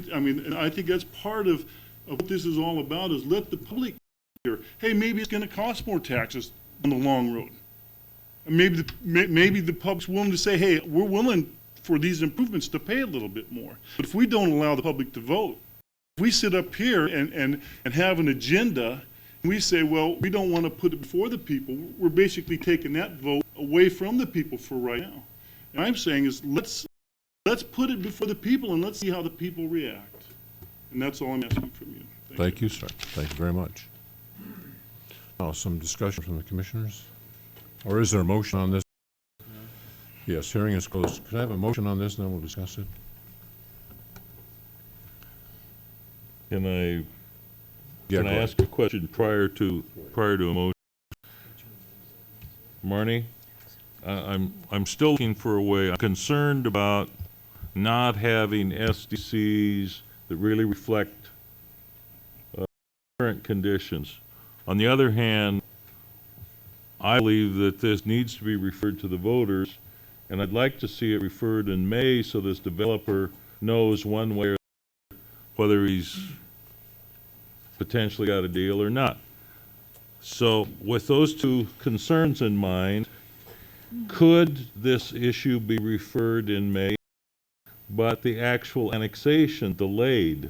I think that's part of what this is all about, is let the public hear, hey, maybe it's gonna cost more taxes on the long road. And maybe the public's willing to say, hey, we're willing for these improvements to pay a little bit more. But if we don't allow the public to vote, if we sit up here and have an agenda, and we say, well, we don't want to put it before the people, we're basically taking that vote away from the people for right now. And I'm saying is, let's put it before the people and let's see how the people react. And that's all I'm asking from you. Thank you, sir. Thank you very much. Now, some discussion from the commissioners? Or is there a motion on this? Yes, hearing is closed. Could I have a motion on this, and then we'll discuss it? Can I Yeah, go ahead. ask a question prior to a motion? Marnie, I'm still looking for a way. I'm concerned about not having SDCs that really reflect current conditions. On the other hand, I believe that this needs to be referred to the voters, and I'd like to see it referred in May so this developer knows one way or the other whether he's potentially got a deal or not. So with those two concerns in mind, could this issue be referred in May, but the actual annexation delayed?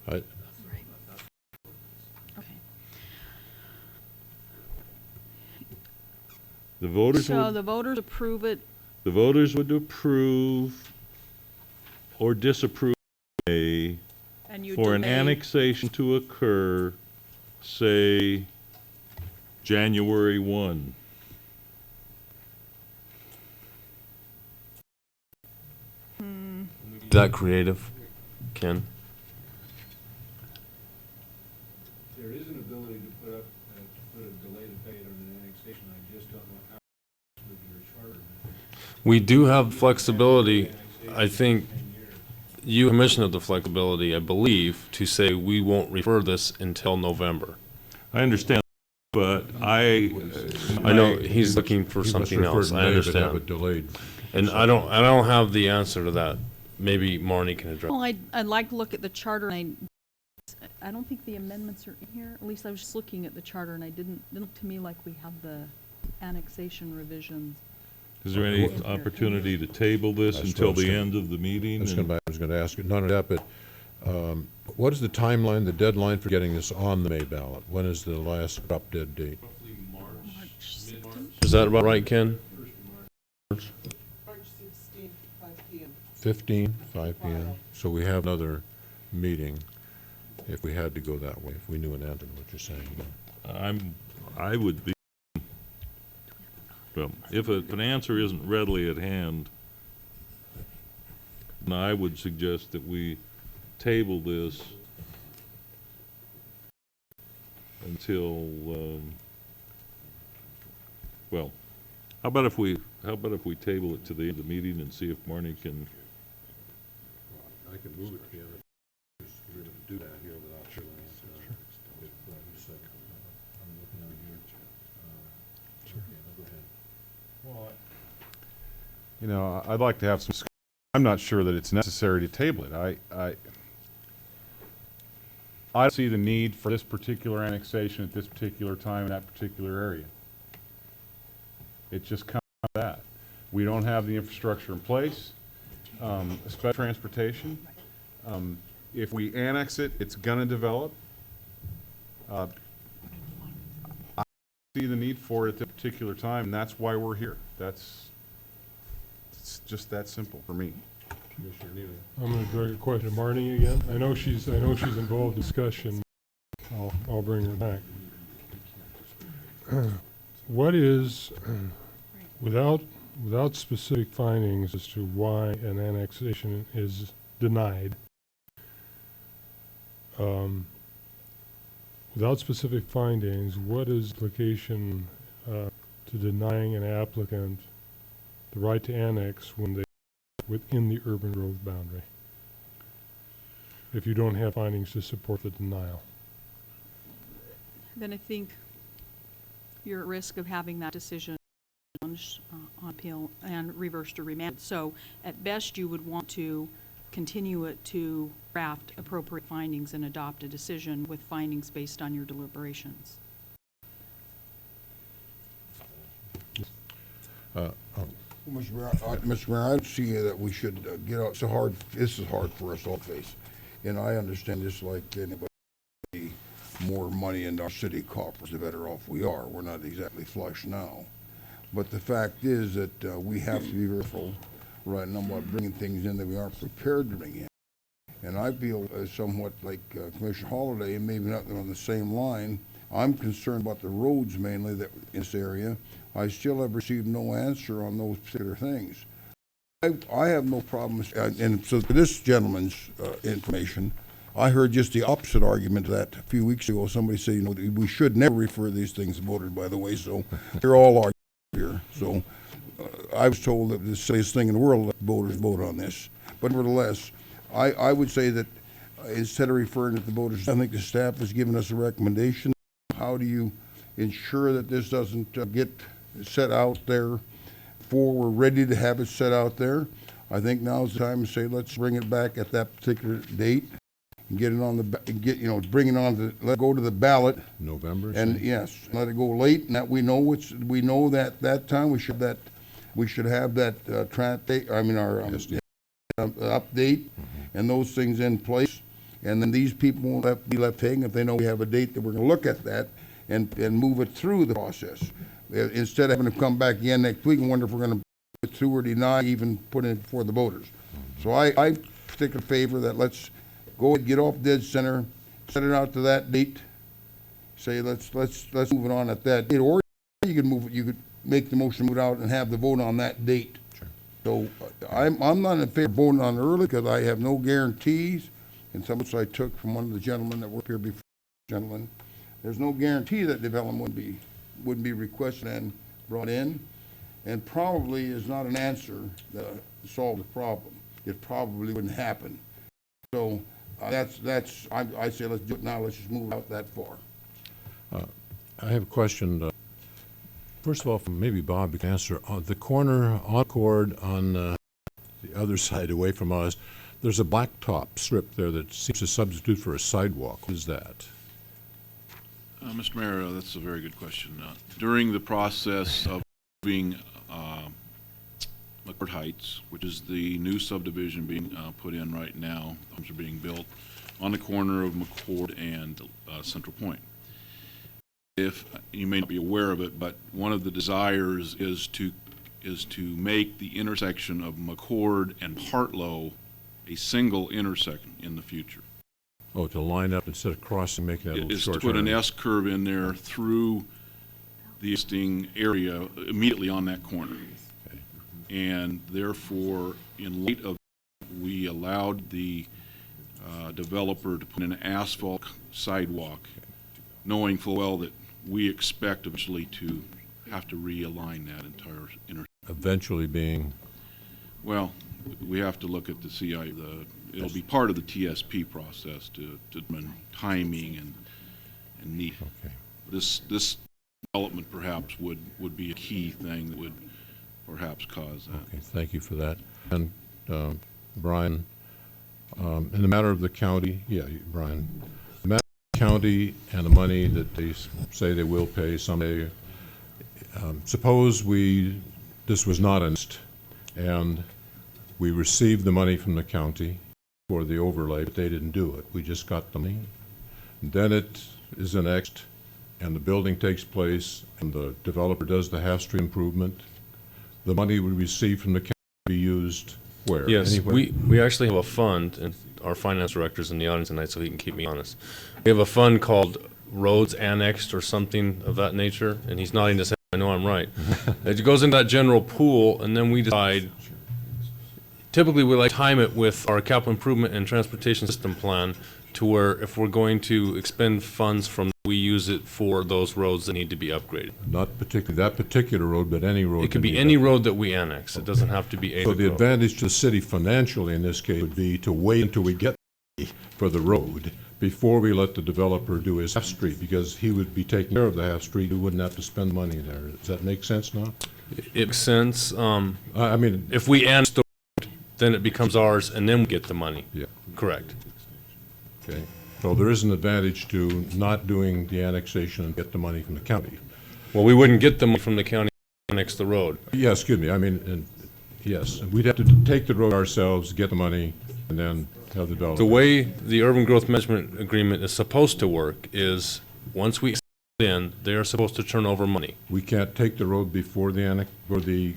Okay. The voters So would, the voters approve it, the voters would approve or disapprove a and you for an delay. annexation to occur, say, January 1. Is that creative, Ken? There is an ability to put a delay to pay it on an annexation, I just don't know how with your charter. We do have flexibility. I think you commissioned the flexibility, I believe, to say we won't refer this until November. I understand, but I know he's looking for something else. I understand. Delayed. And I don't have the answer to that. Maybe Marnie can address. Well, I'd like to look at the charter, and I don't think the amendments are in here. At least I was just looking at the charter, and didn't look to me like we have the annexation revisions. Is there any opportunity to table this That's until what I was the gonna- end of the meeting? I was going to ask you, none of that, but what is the timeline, the deadline for getting this on the May ballot? When is the last drop dead date? Is that about right, Ken? March 16th, 5 p.m. 15, 5 p.m. So we have another meeting. if we had to go that way, if we knew an answer to what you're saying. I would be, well, if an answer isn't readily at hand, then I would suggest that we table this until, well, how about if we table it to the end of the meeting and see if Marnie can, I can move it, yeah, we're going to do that here without showing it. I'm looking over here. Go ahead. Well, you know, I'd like to have some, I'm not sure that it's necessary to table it. I see the need for this particular annexation at this particular time in that particular area. It just comes to that. We don't have the infrastructure in place, especially transportation. If we annex it, it's gonna develop. I see the need for it at this particular time, and that's why we're here. It's just that simple for me. Commissioner Neely. I'm gonna direct a question to Marnie again. I know she's involved in discussion. I'll bring her back. What is, without specific findings as to why an annexation is denied, without specific findings, what is the implication to denying an applicant the right to annex when they within the urban growth boundary, if you don't have findings to support the denial? Then I think you're at risk of having that decision on appeal and reversed or remanded. So at best, you would want to continue it to draft appropriate findings and adopt a decision with findings based on your deliberations. Well, Mr. Mayor, I see that we should get out. This is hard for us all to face. And I understand this like anybody. The more money in our city coffers, the better off we are. We're not exactly flush now. But the fact is that we have to be careful right now about bringing things in that we aren't prepared to bring in. And I feel somewhat like Commissioner Holliday, and maybe not on the same line. I'm concerned about the roads mainly that in this area. I still have received no answer on those particular things. I have no problems, and so for this gentleman's information, I heard just the opposite argument to that a few weeks ago. Somebody said, you know, we should never refer these things to voters, by the way, so they're all arguing here. So I was told that the silliest thing in the world, let voters vote on this. But nevertheless, I would say that instead of referring it to voters, I think the staff has given us a recommendation. How do you ensure that this doesn't get set out there before we're ready to have it set out there? I think now's the time to say, let's bring it back at that particular date and get it on the, bring it on to, let it go to the ballot. November? And yes, let it go late, and that we know that time we should have that update and those things in place. And then these people won't be left hanging if they know we have a date that we're gonna look at that and move it through the process. Instead of having to come back again next week and wonder if we're going to put it through or deny, even put it before the voters. So I stick in favor that let's go and get off dead center, set it out to that date, say let's move it on at that date, or you could make the motion, move it out, and have the vote on that date. Sure. So I'm not in favor of voting on it early because I have no guarantees, and some of which I took from one of the gentlemen that were here before. Gentlemen, there's no guarantee that development wouldn't be requested and brought in, and probably is not an answer to solve the problem. It probably wouldn't happen. So I say let's do it now. Let's just move out that far. I have a question. First of all, maybe Bob can answer. On the corner on Cord on the other side away from us, there's a blacktop strip there that seems to substitute for a sidewalk. What is that? Mr. Mayor, that's a very good question. During the process of moving McCord Heights, which is the new subdivision being put in right now, homes are being built on the corner of McCord and Central Point. If you may not be aware of it, but one of the desires is to make the intersection of McCord and Partlow a single intersection in the future. Oh, to line up instead of crossing, making that a little Is to short put an turn. S-curve in there through the existing area immediately on that corner. And therefore, in light of, we allowed the developer to put in an asphalt sidewalk, knowing full well that we expect eventually to have to realign that entire intersection. Eventually being, Well, we have to look at the CI, it'll be part of the TSP process to determine timing and need. okay. This development perhaps would be a key thing that would perhaps cause that. Okay, thank you for that. And Brian, in the matter of the county, Brian, the matter of the county and the money that they say they will pay someday, suppose this was not annexed, and we received the money from the county for the overlay, but they didn't do it. We just got the money. Then it is annexed, and the building takes place, and the developer does the half-street improvement. The money we receive from the county will be used where? Yes, Anywhere? we actually have a fund, and our finance director's in the audience tonight, so he can keep me honest. We have a fund called Roads Annexed or something of that nature, and he's nodding his head, I know I'm right. It goes into that general pool, and then we decide, typically we like to time it with our capital improvement and transportation system plan to where if we're going to expend funds from, we use it for those roads that need to be upgraded. Not particularly that particular road, but any road. It could that be needs any it. road that we annex. It doesn't have to be a So the road. advantage to the city financially in this case would be to wait until we get the money for the road before we let the developer do his half-street, because he would be taking care of the half-street, he wouldn't have to spend money there. Does that make sense now? It makes sense. I mean, If we annex the road, then it becomes ours, and then we get the money. yeah, Correct. okay. So there is an advantage to not doing the annexation and get the money from the county. Well, we wouldn't get the money from the county to annex the road. Yeah, excuse me, I mean, yes, we'd have to take the road ourselves, get the money, and then have the developer. The way the urban growth management agreement is supposed to work is, once we in, they are supposed to turn over money. We can't take the road before the annex, or the,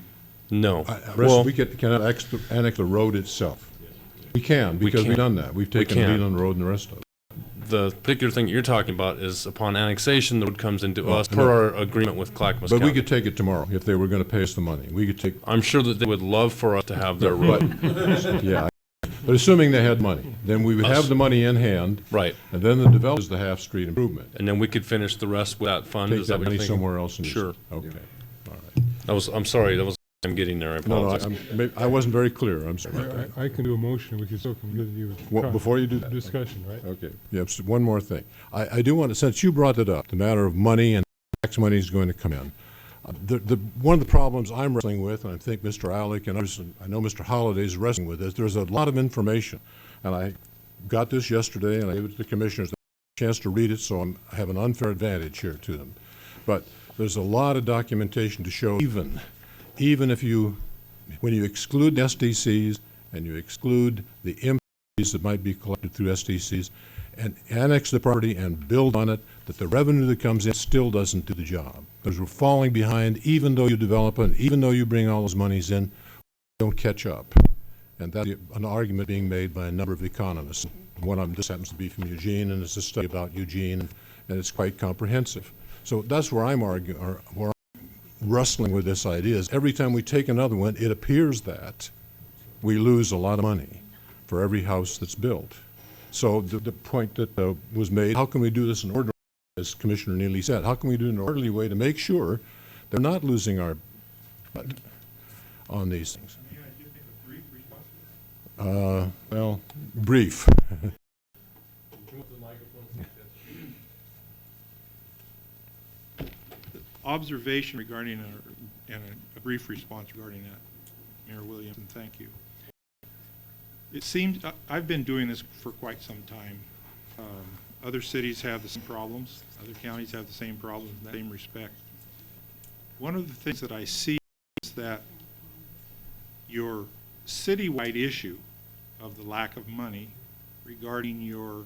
No. Well, we cannot annex the road itself. We can, because we've can. done that. We've taken can. Leland Road and the rest of it. the particular thing you're talking about is upon annexation, the road comes into Well, us I per know. our agreement with Clackamas But County. we could take it tomorrow if they were going to pay us the money. We could take, I'm sure that they would love for us to have their road. yeah. But assuming they had money, then we would Us. have the money in hand, Right. and then the developer's the half-street improvement. And then we could finish the rest with that fund. Take Is that that what you're money thinking? somewhere else and use it. Sure. Okay, all right. I'm sorry, I'm getting there. I No, no, apologize. I wasn't very clear. I'm sorry about that. I can do a motion, we can still continue with Well, before you do that. discussion, right? Okay, yeah, one more thing. I do want to, since you brought it up, the matter of money and tax money is going to come in. One of the problems I'm wrestling with, and I think Mr. Alec and others, and I know Mr. Holliday is wrestling with, is there's a lot of information. And I got this yesterday, and I gave it to the commissioners, a chance to read it, so I have an unfair advantage here to them. But there's a lot of documentation to show even if when you exclude SDCs and you exclude the impacts that might be collected through SDCs and annex the property and build on it, that the revenue that comes in still doesn't do the job. Because we're falling behind, even though you develop it, even though you bring all those monies in, we don't catch up. And that's an argument being made by a number of economists. One of them, this happens to be from Eugene, and it's a study about Eugene, and it's quite comprehensive. So that's where I'm arguing, or where I'm wrestling with this idea, is every time we take another one, it appears that we lose a lot of money for every house that's built. So the point that was made, how can we do this in order, as Commissioner Neely said, how can we do it in an orderly way to make sure they're not losing our budget on these things? Well, brief. Observation regarding, and a brief response regarding that, Mayor Williams, and thank you. It seems, I've been doing this for quite some time. Other cities have the same problems. Other counties have the same problems in the same respect. One of the things that I see is that your citywide issue of the lack of money regarding your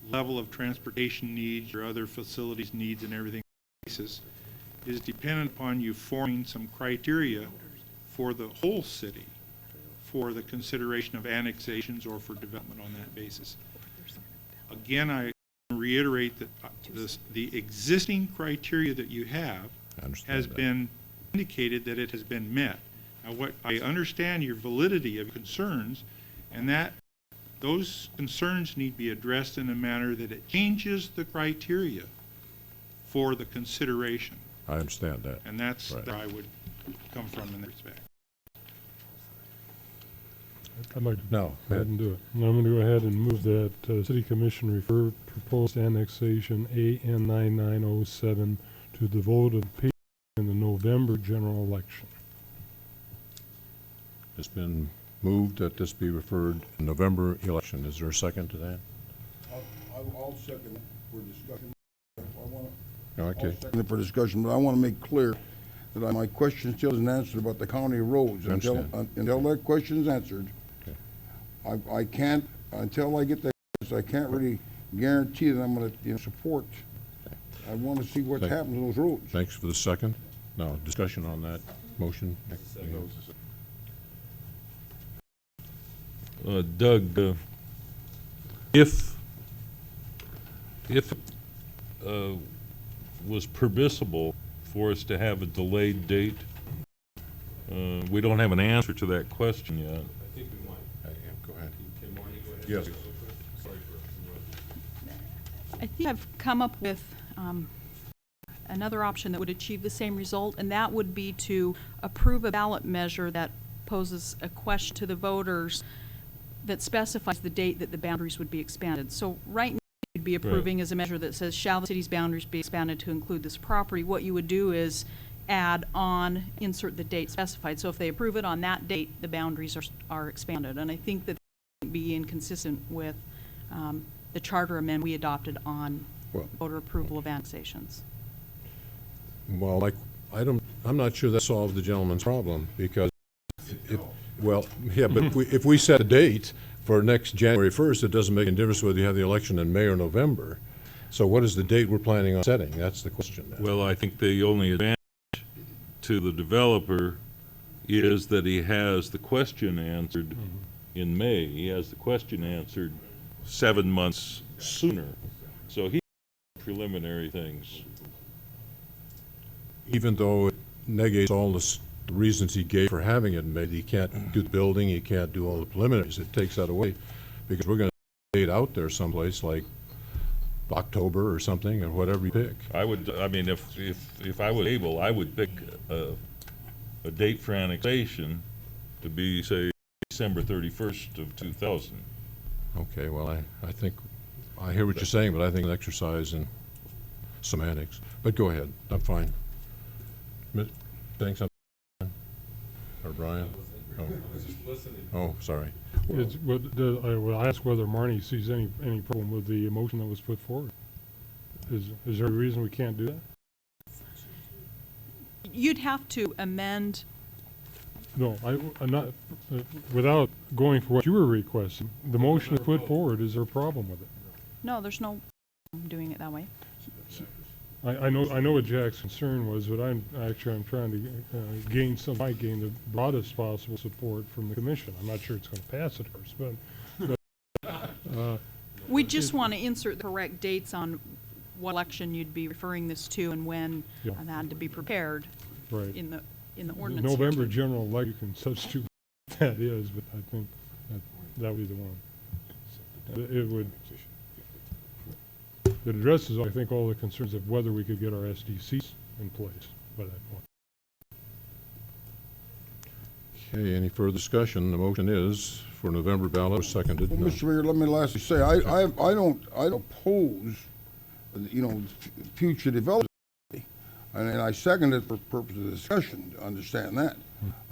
level of transportation needs, your other facilities needs and everything is dependent upon you forming some criteria for the whole city for the consideration of annexations or for development on that basis. Again, I reiterate that the existing criteria that you have I understand has that. been indicated that it has been met. Now, what I understand your validity of concerns, and that those concerns need to be addressed in a manner that it changes the criteria for the consideration. I understand that. And that's Right. where I would come from in that respect. I'd like to No, go ahead and do it. And I'm going to go ahead and move that City Commission refer proposed annexation AN 9907 to the vote of people in the November general election. It's been moved that this be referred in November election. Is there a second to that? I'll second it for discussion. Okay. Second it for discussion, but I want to make clear that my question still isn't answered about the county roads. I Until understand. that question is answered, Okay. I can't, until I get that, I can't really guarantee that I'm going to, support. I want to see what Thank- happens to those roads. Thanks for the second. Now, discussion on that motion. Doug, if was permissible for us to have a delayed date, we don't have an answer to that question yet. I think we might. Go ahead. Can Marnie go ahead? Yes. Sorry for I think I've come up with another option that would achieve the same result, and that would be to approve a ballot measure that poses a question to the voters that specifies the date that the boundaries would be expanded. So right now, you'd be approving as a measure that says, shall the city's boundaries be expanded to include this property? What you would do is add on, insert the date specified. So if they approve it on that date, the boundaries are expanded. And I think that would be inconsistent with the charter amendment we adopted on Well- voter approval of annexations. Well, I'm not sure that solved the gentleman's problem, because but if we set a date for next January 1st, it doesn't make any difference whether you have the election in May or November. So what is the date we're planning on setting? That's the question now. Well, I think the only advantage to the developer is that he has the question answered in May. He has the question answered 7 months sooner. So he preliminary things. Even though it negates all the reasons he gave for having it made, he can't do the building, he can't do all the preliminaries. It takes that away, because we're going to date out there someplace like October or something, or whatever you pick. I mean, if I was able, I would pick a date for annexation to be, say, December 31st of 2000. Okay, well, I think, I hear what you're saying, but I think an exercise in semantics. But go ahead, I'm fine. Saying something? Or Brian? Oh, sorry. Well, I ask whether Marnie sees any problem with the motion that was put forward. Is there a reason we can't do that? You'd have to amend. No, I'm not, without going for what you were requesting, the motion that's put forward, is there a problem with it? No, there's no doing it that way. I know what Jack's concern was, but I'm trying to gain the broadest possible support from the commission. I'm not sure it's going to pass, of course, but We just want to insert the correct dates on what election you'd be referring this to and when Yeah. that had to be prepared right. in the The ordinance. November general election, you can substitute what that is, but I think that would be the one. It addresses, I think, all the concerns of whether we could get our SDCs in place by that point. Okay, any further discussion? The motion is for November ballot, seconded. Well, No. Mr. Mayor, let me lastly say, I don't oppose, future development. And I second it for purpose of discussion, to understand that.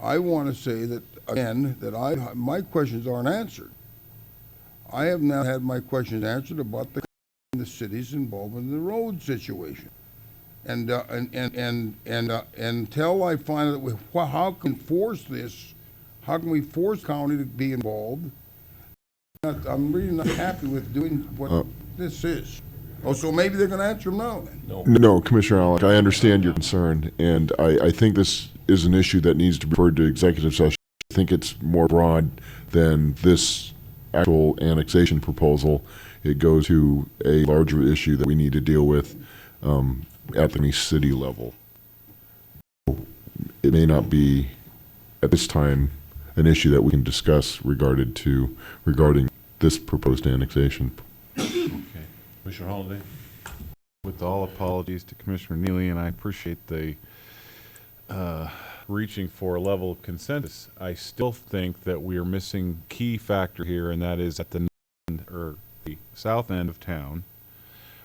I want to say that, again, that my questions aren't answered. I have not had my questions answered about the city's involvement in the road situation. And until I find out how can we force this, how can we force the county to be involved, I'm really not happy with doing what this is. Oh, so maybe they're going to answer them now then? No, Commissioner Alec, I understand your concern, and I think this is an issue that needs to be referred to executive session. I think it's more broad than this actual annexation proposal. It goes to a larger issue that we need to deal with at the city level. It may not be, at this time, an issue that we can discuss regarding this proposed annexation. Okay. Commissioner Holliday? With all apologies to Commissioner Neely, and I appreciate the reaching for a level of consensus, I still think that we are missing key factor here, and that is at the south end of town,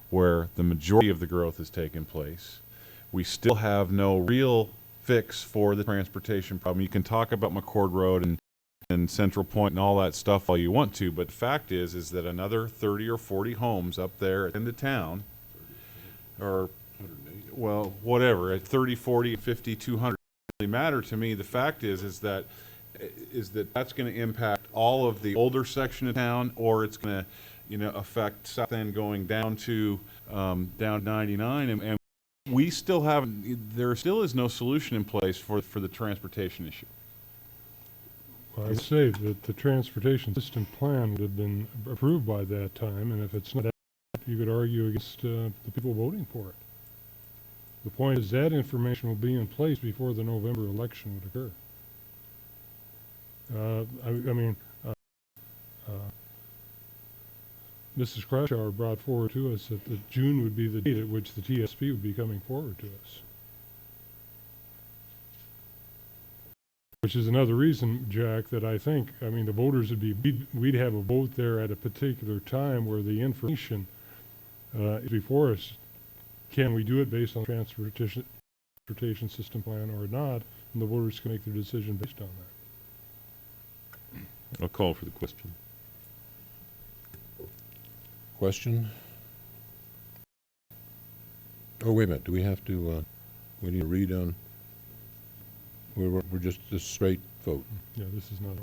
where the majority of the growth has taken place. We still have no real fix for the transportation problem. You can talk about McCord Road and Central Point and all that stuff all you want to, but the fact is that another 30 or 40 homes up there in the town, or, well, whatever, at 30, 40, 50, 200, really matter to me. The fact is that that's going to impact all of the older section of town, or it's going to, affect South End going down to down 99, and we still haven't. There still is no solution in place for the transportation issue. Well, I would say that the transportation system plan would have been approved by that time, and if it's not, you could argue against the people voting for it. The point is that information will be in place before the November election would occur. Mrs. Krashower brought forward to us that June would be the date at which the TSP would be coming forward to us. Which is another reason, Jack, that I think, the voters would be, we'd have a vote there at a particular time where the information is before us. Can we do it based on the transportation system plan or not? And the voters can make their decision based on that. I'll call for the question. Question? Oh, wait a minute. Do we have to, we need to read on, we're just a straight vote? Yeah, this is not.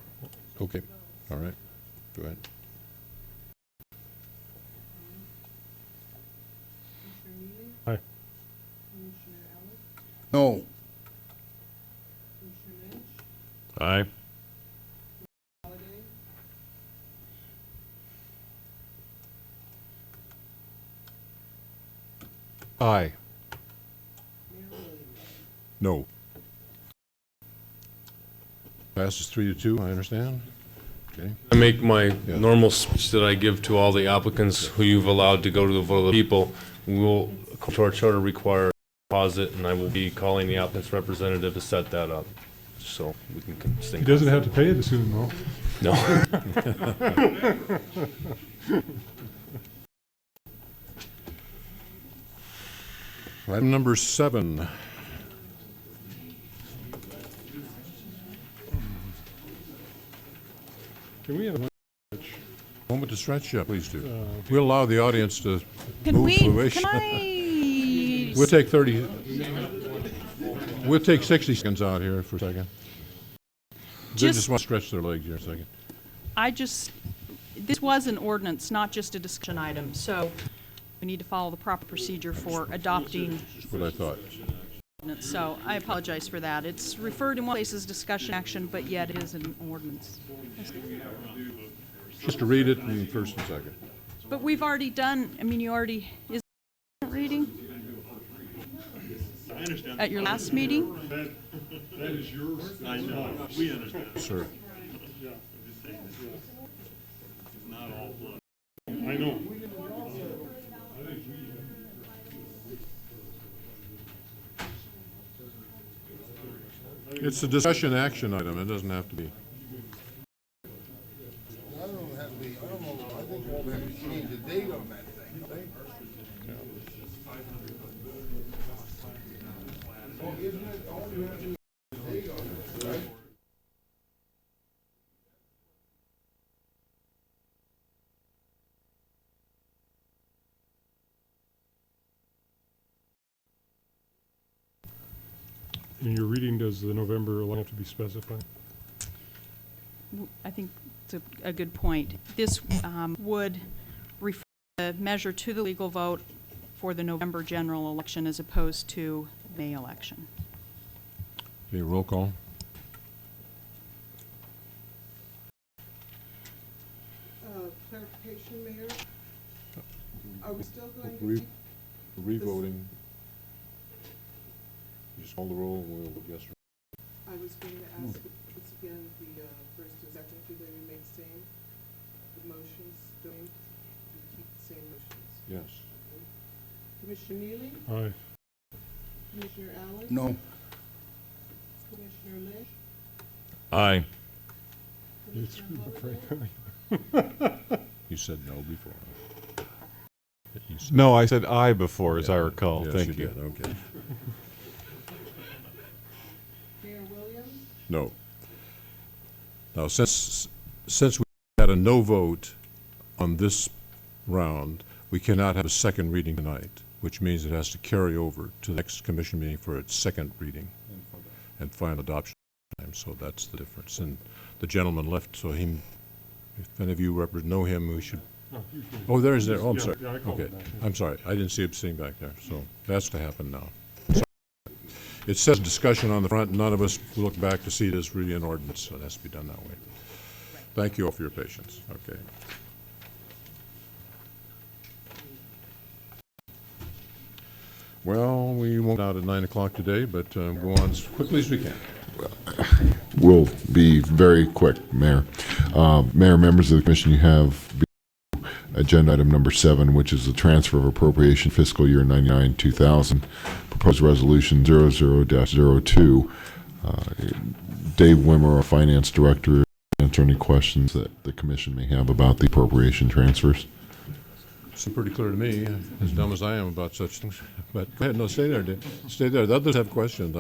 Okay. All right. Go ahead. Commissioner Neely? Aye. Commissioner Ellis? No. Commissioner Lynch? Aye. Holliday? Aye. Mayor Williams? No. Passes 3-2, I understand. Okay. I make my Yeah. normal speech that I give to all the applicants who you've allowed to go to the vote of the people. We will, to our charter, require a deposit, and I will be calling the applicant's representative to set that up, so we can He doesn't have to pay it soon, though. No. Item number 7. Can we have a Moment to stretch, yeah, please do. We'll allow the audience to Can move we, who wish. can I? We'll take 30, we'll take 60 seconds out here for a second. They just want to stretch their legs here a second. This was an ordinance, not just a discussion item, so we need to follow the proper procedure for adopting. That's what I thought. ordinance. So I apologize for that. It's referred in one place as discussion action, but yet it is an ordinance. Just to read it in first and second. But we've already done, you already, is it reading? I understand. At your last meeting? That is yours. I know, we understand. Sir. Yeah. Not all blood. I know. It's a discussion action item. It doesn't have to be. I don't have to be, I don't know, I think we'll have to change the date on that thing, right? Oh, isn't it, all you have to do is the date on it, right? In your reading, does the November election have to be specified? I think it's a good point. This would refer the measure to the legal vote for the November general election as opposed to May election. Okay, roll call. clarification, Mayor? Are we still going to Re- keep, Revoting. You just call the roll, and we'll vote yes or I was going to ask once again, the first and second, do they remain the same? The motions, do we keep the same motions? no. Yes. Commissioner Neely? Aye. Commissioner Allen? No. Commissioner Lynch? Aye. Commissioner Holiday? You said no before. You said- No, I said aye before, as I Yeah. recall. Yes, Thank you. did, okay. Mayor Williams? No. Now, since we had a no vote on this round, we cannot have a second reading tonight, which means it has to carry over to the next commission meeting for its second reading and final adoption time. So that's the difference. And the gentleman left, so if any of you know him, we should. Oh, there is there. Oh, I'm Yeah, sorry. yeah, I called Okay, him back. I'm sorry. I didn't see him sitting back there. So that's to happen now. It says discussion on the front. None of us look back to see it as really an ordinance, so it has to be done that way. Thank you all for your patience. Okay. Well, we won't out at 9 o'clock today, but go on as quickly as we can. We'll be very quick, Mayor. Mayor, members of the commission, you have agenda item number 7, which is the transfer of appropriation fiscal year 99-2000, proposed resolution 00-02. Dave Wimmer, our finance director, answer any questions that the commission may have about the appropriation transfers. Seems pretty clear to me, as dumb as I am about such things. But go ahead, no, stay there, Dave. Stay there. The others have questions.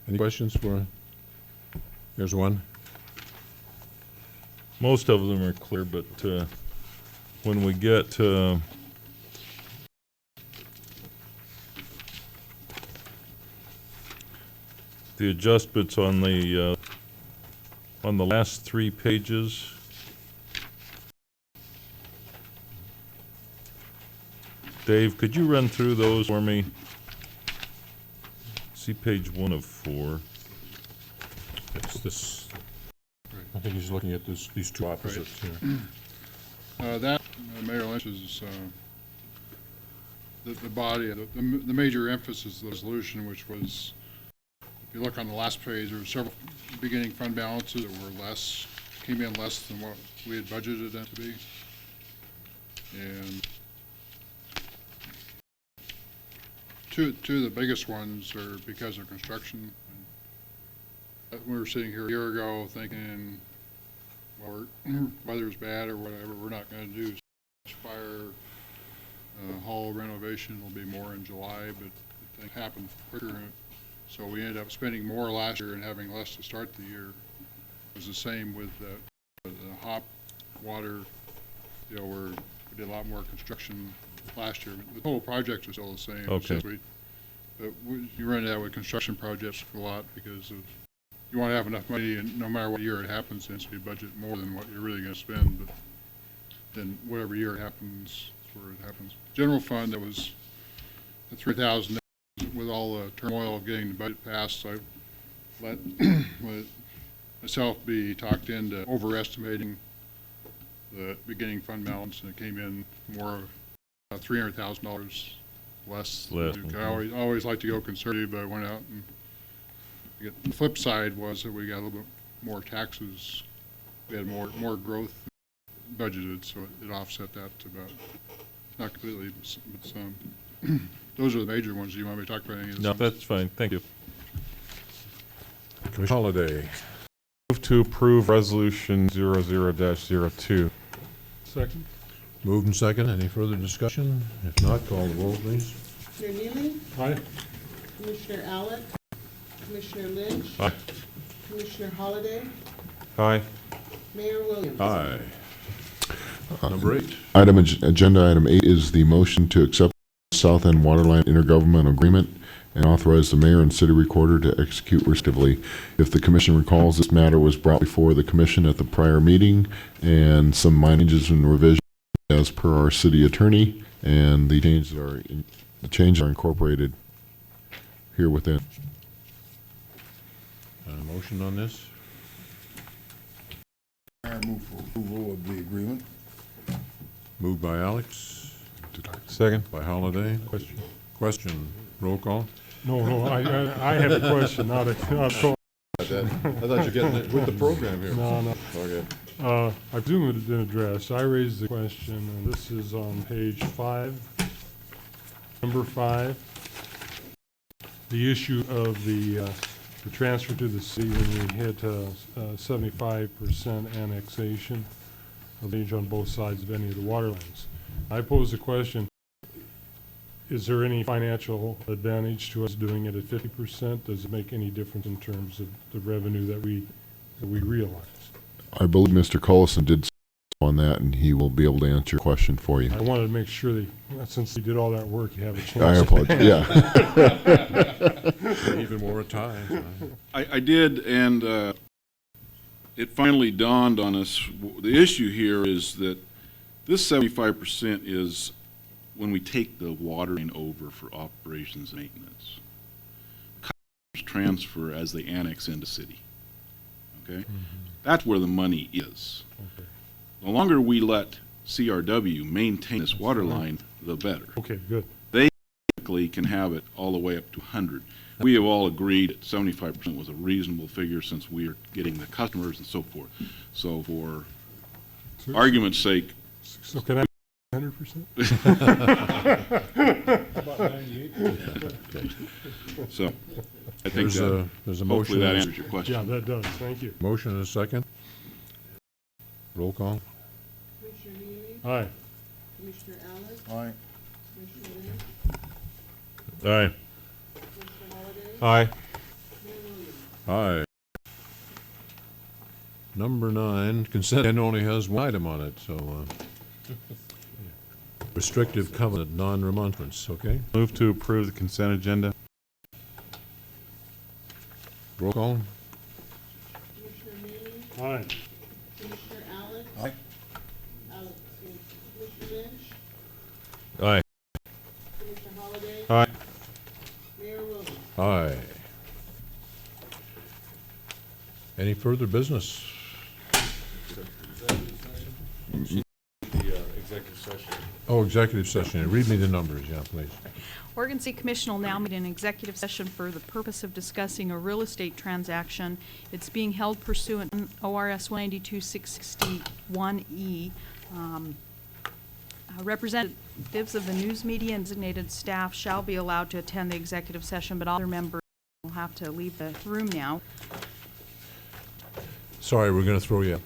Any questions for? Here's one. Most of them are clear, but when we get the adjustments on the last 3 pages, Dave, could you run through those for me? See page 1 of 4. It's this. I think he's looking at these two opposites here. Mayor Lynch is the body, the major emphasis of the resolution, which was, if you look on the last page, there were several beginning fund balances that were came in less than what we had budgeted them to be. And two of the biggest ones are because of construction. We were sitting here a year ago thinking, well, weather's bad or whatever, we're not going to do fire hall renovation. Will be more in July, but things happened quicker. So we ended up spending more last year and having less to start the year. It was the same with the hop water, where we did a lot more construction last year. The total project was still the same. Okay. You run into that with construction projects a lot because of, you want to have enough money, and no matter what year it happens in, so you budget more than what you're really going to spend, but then whatever year it happens, that's where it happens. General fund, that was the 3,000, with all the turmoil of getting the budget passed, so I let myself be talked into overestimating the beginning fund balance, and it came in more $300,000 less. I always like to go conservative, but I went out and the flip side was that we got a little bit more taxes. We had more growth budgeted, so it offset that to about, not completely, but some. Those are the major ones. Do you want me to talk about any of this? No, that's fine. Thank you. Commissioner Holiday. Move to approve resolution 00-02. Second? Moved and second. Any further discussion? If not, call the roll, please. Commissioner Neely? Aye. Commissioner Allen? Commissioner Lynch? Aye. Commissioner Holiday? Aye. Mayor Williams? Aye. Number 8. Agenda item 8 is the motion to accept South End Waterline Intergovernmental Agreement and authorize the mayor and city recorder to execute respectively. If the commission recalls, this matter was brought before the commission at the prior meeting, and some changes and revisions as per our city attorney, and the changes are incorporated here within. Motion on this? I move for approval of the agreement. Moved by Alex, Second. by Holliday. Question. Question, roll call. No, I have a question, not a thought. I thought you were getting it with the program here. No. Okay. I presume it had been addressed. I raised the question, and this is on page 5, number 5. The issue of the transfer to the city when we hit 75% annexation of age on both sides of any of the water lines. I pose the question, is there any financial advantage to us doing it at 50%? Does it make any difference in terms of the revenue that we realize? I believe Mr. Collison did on that, and he will be able to answer your question for you. I wanted to make sure that, since he did all that work, you have a chance. I apologize, yeah. Even more time. I did, and it finally dawned on us. The issue here is that this 75% is when we take the water line over for operations and maintenance. Customers transfer as they annex into city. Okay? That's where the money is. Okay. The longer we let CRW maintain this water line, the better. Okay, good. They typically can have it all the way up to 100. We have all agreed that 75% was a reasonable figure since we are getting the customers and so forth. So for argument's sake. So can I 100%? About 98%. So I think There's a motion. hopefully that answers your question. Yeah, that does. Thank you. Motion and a second. Roll call. Commissioner Neely, Aye. Commissioner Allen, Aye. Commissioner Lynch, Aye. Commissioner Holliday, Aye. Mayor Williams. Aye. Number 9, consent agenda only has one item on it, so restrictive covenant, non-remonstrance, okay? Move to approve the consent agenda. Roll call. Commissioner Neely, Aye. Commissioner Allen. Aye. Commissioner Lynch, Aye. Commissioner Holliday, Aye. Mayor Williams. Aye. Any further business? Executive session. Oh, executive session. Read me the numbers, yeah, please. Oregon City Commission will now meet in executive session for the purpose of discussing a real estate transaction. It's being held pursuant to ORS 192-661E. Representatives of the news media and designated staff shall be allowed to attend the executive session, but all other members will have to leave the room now. Sorry, we're going to throw you up.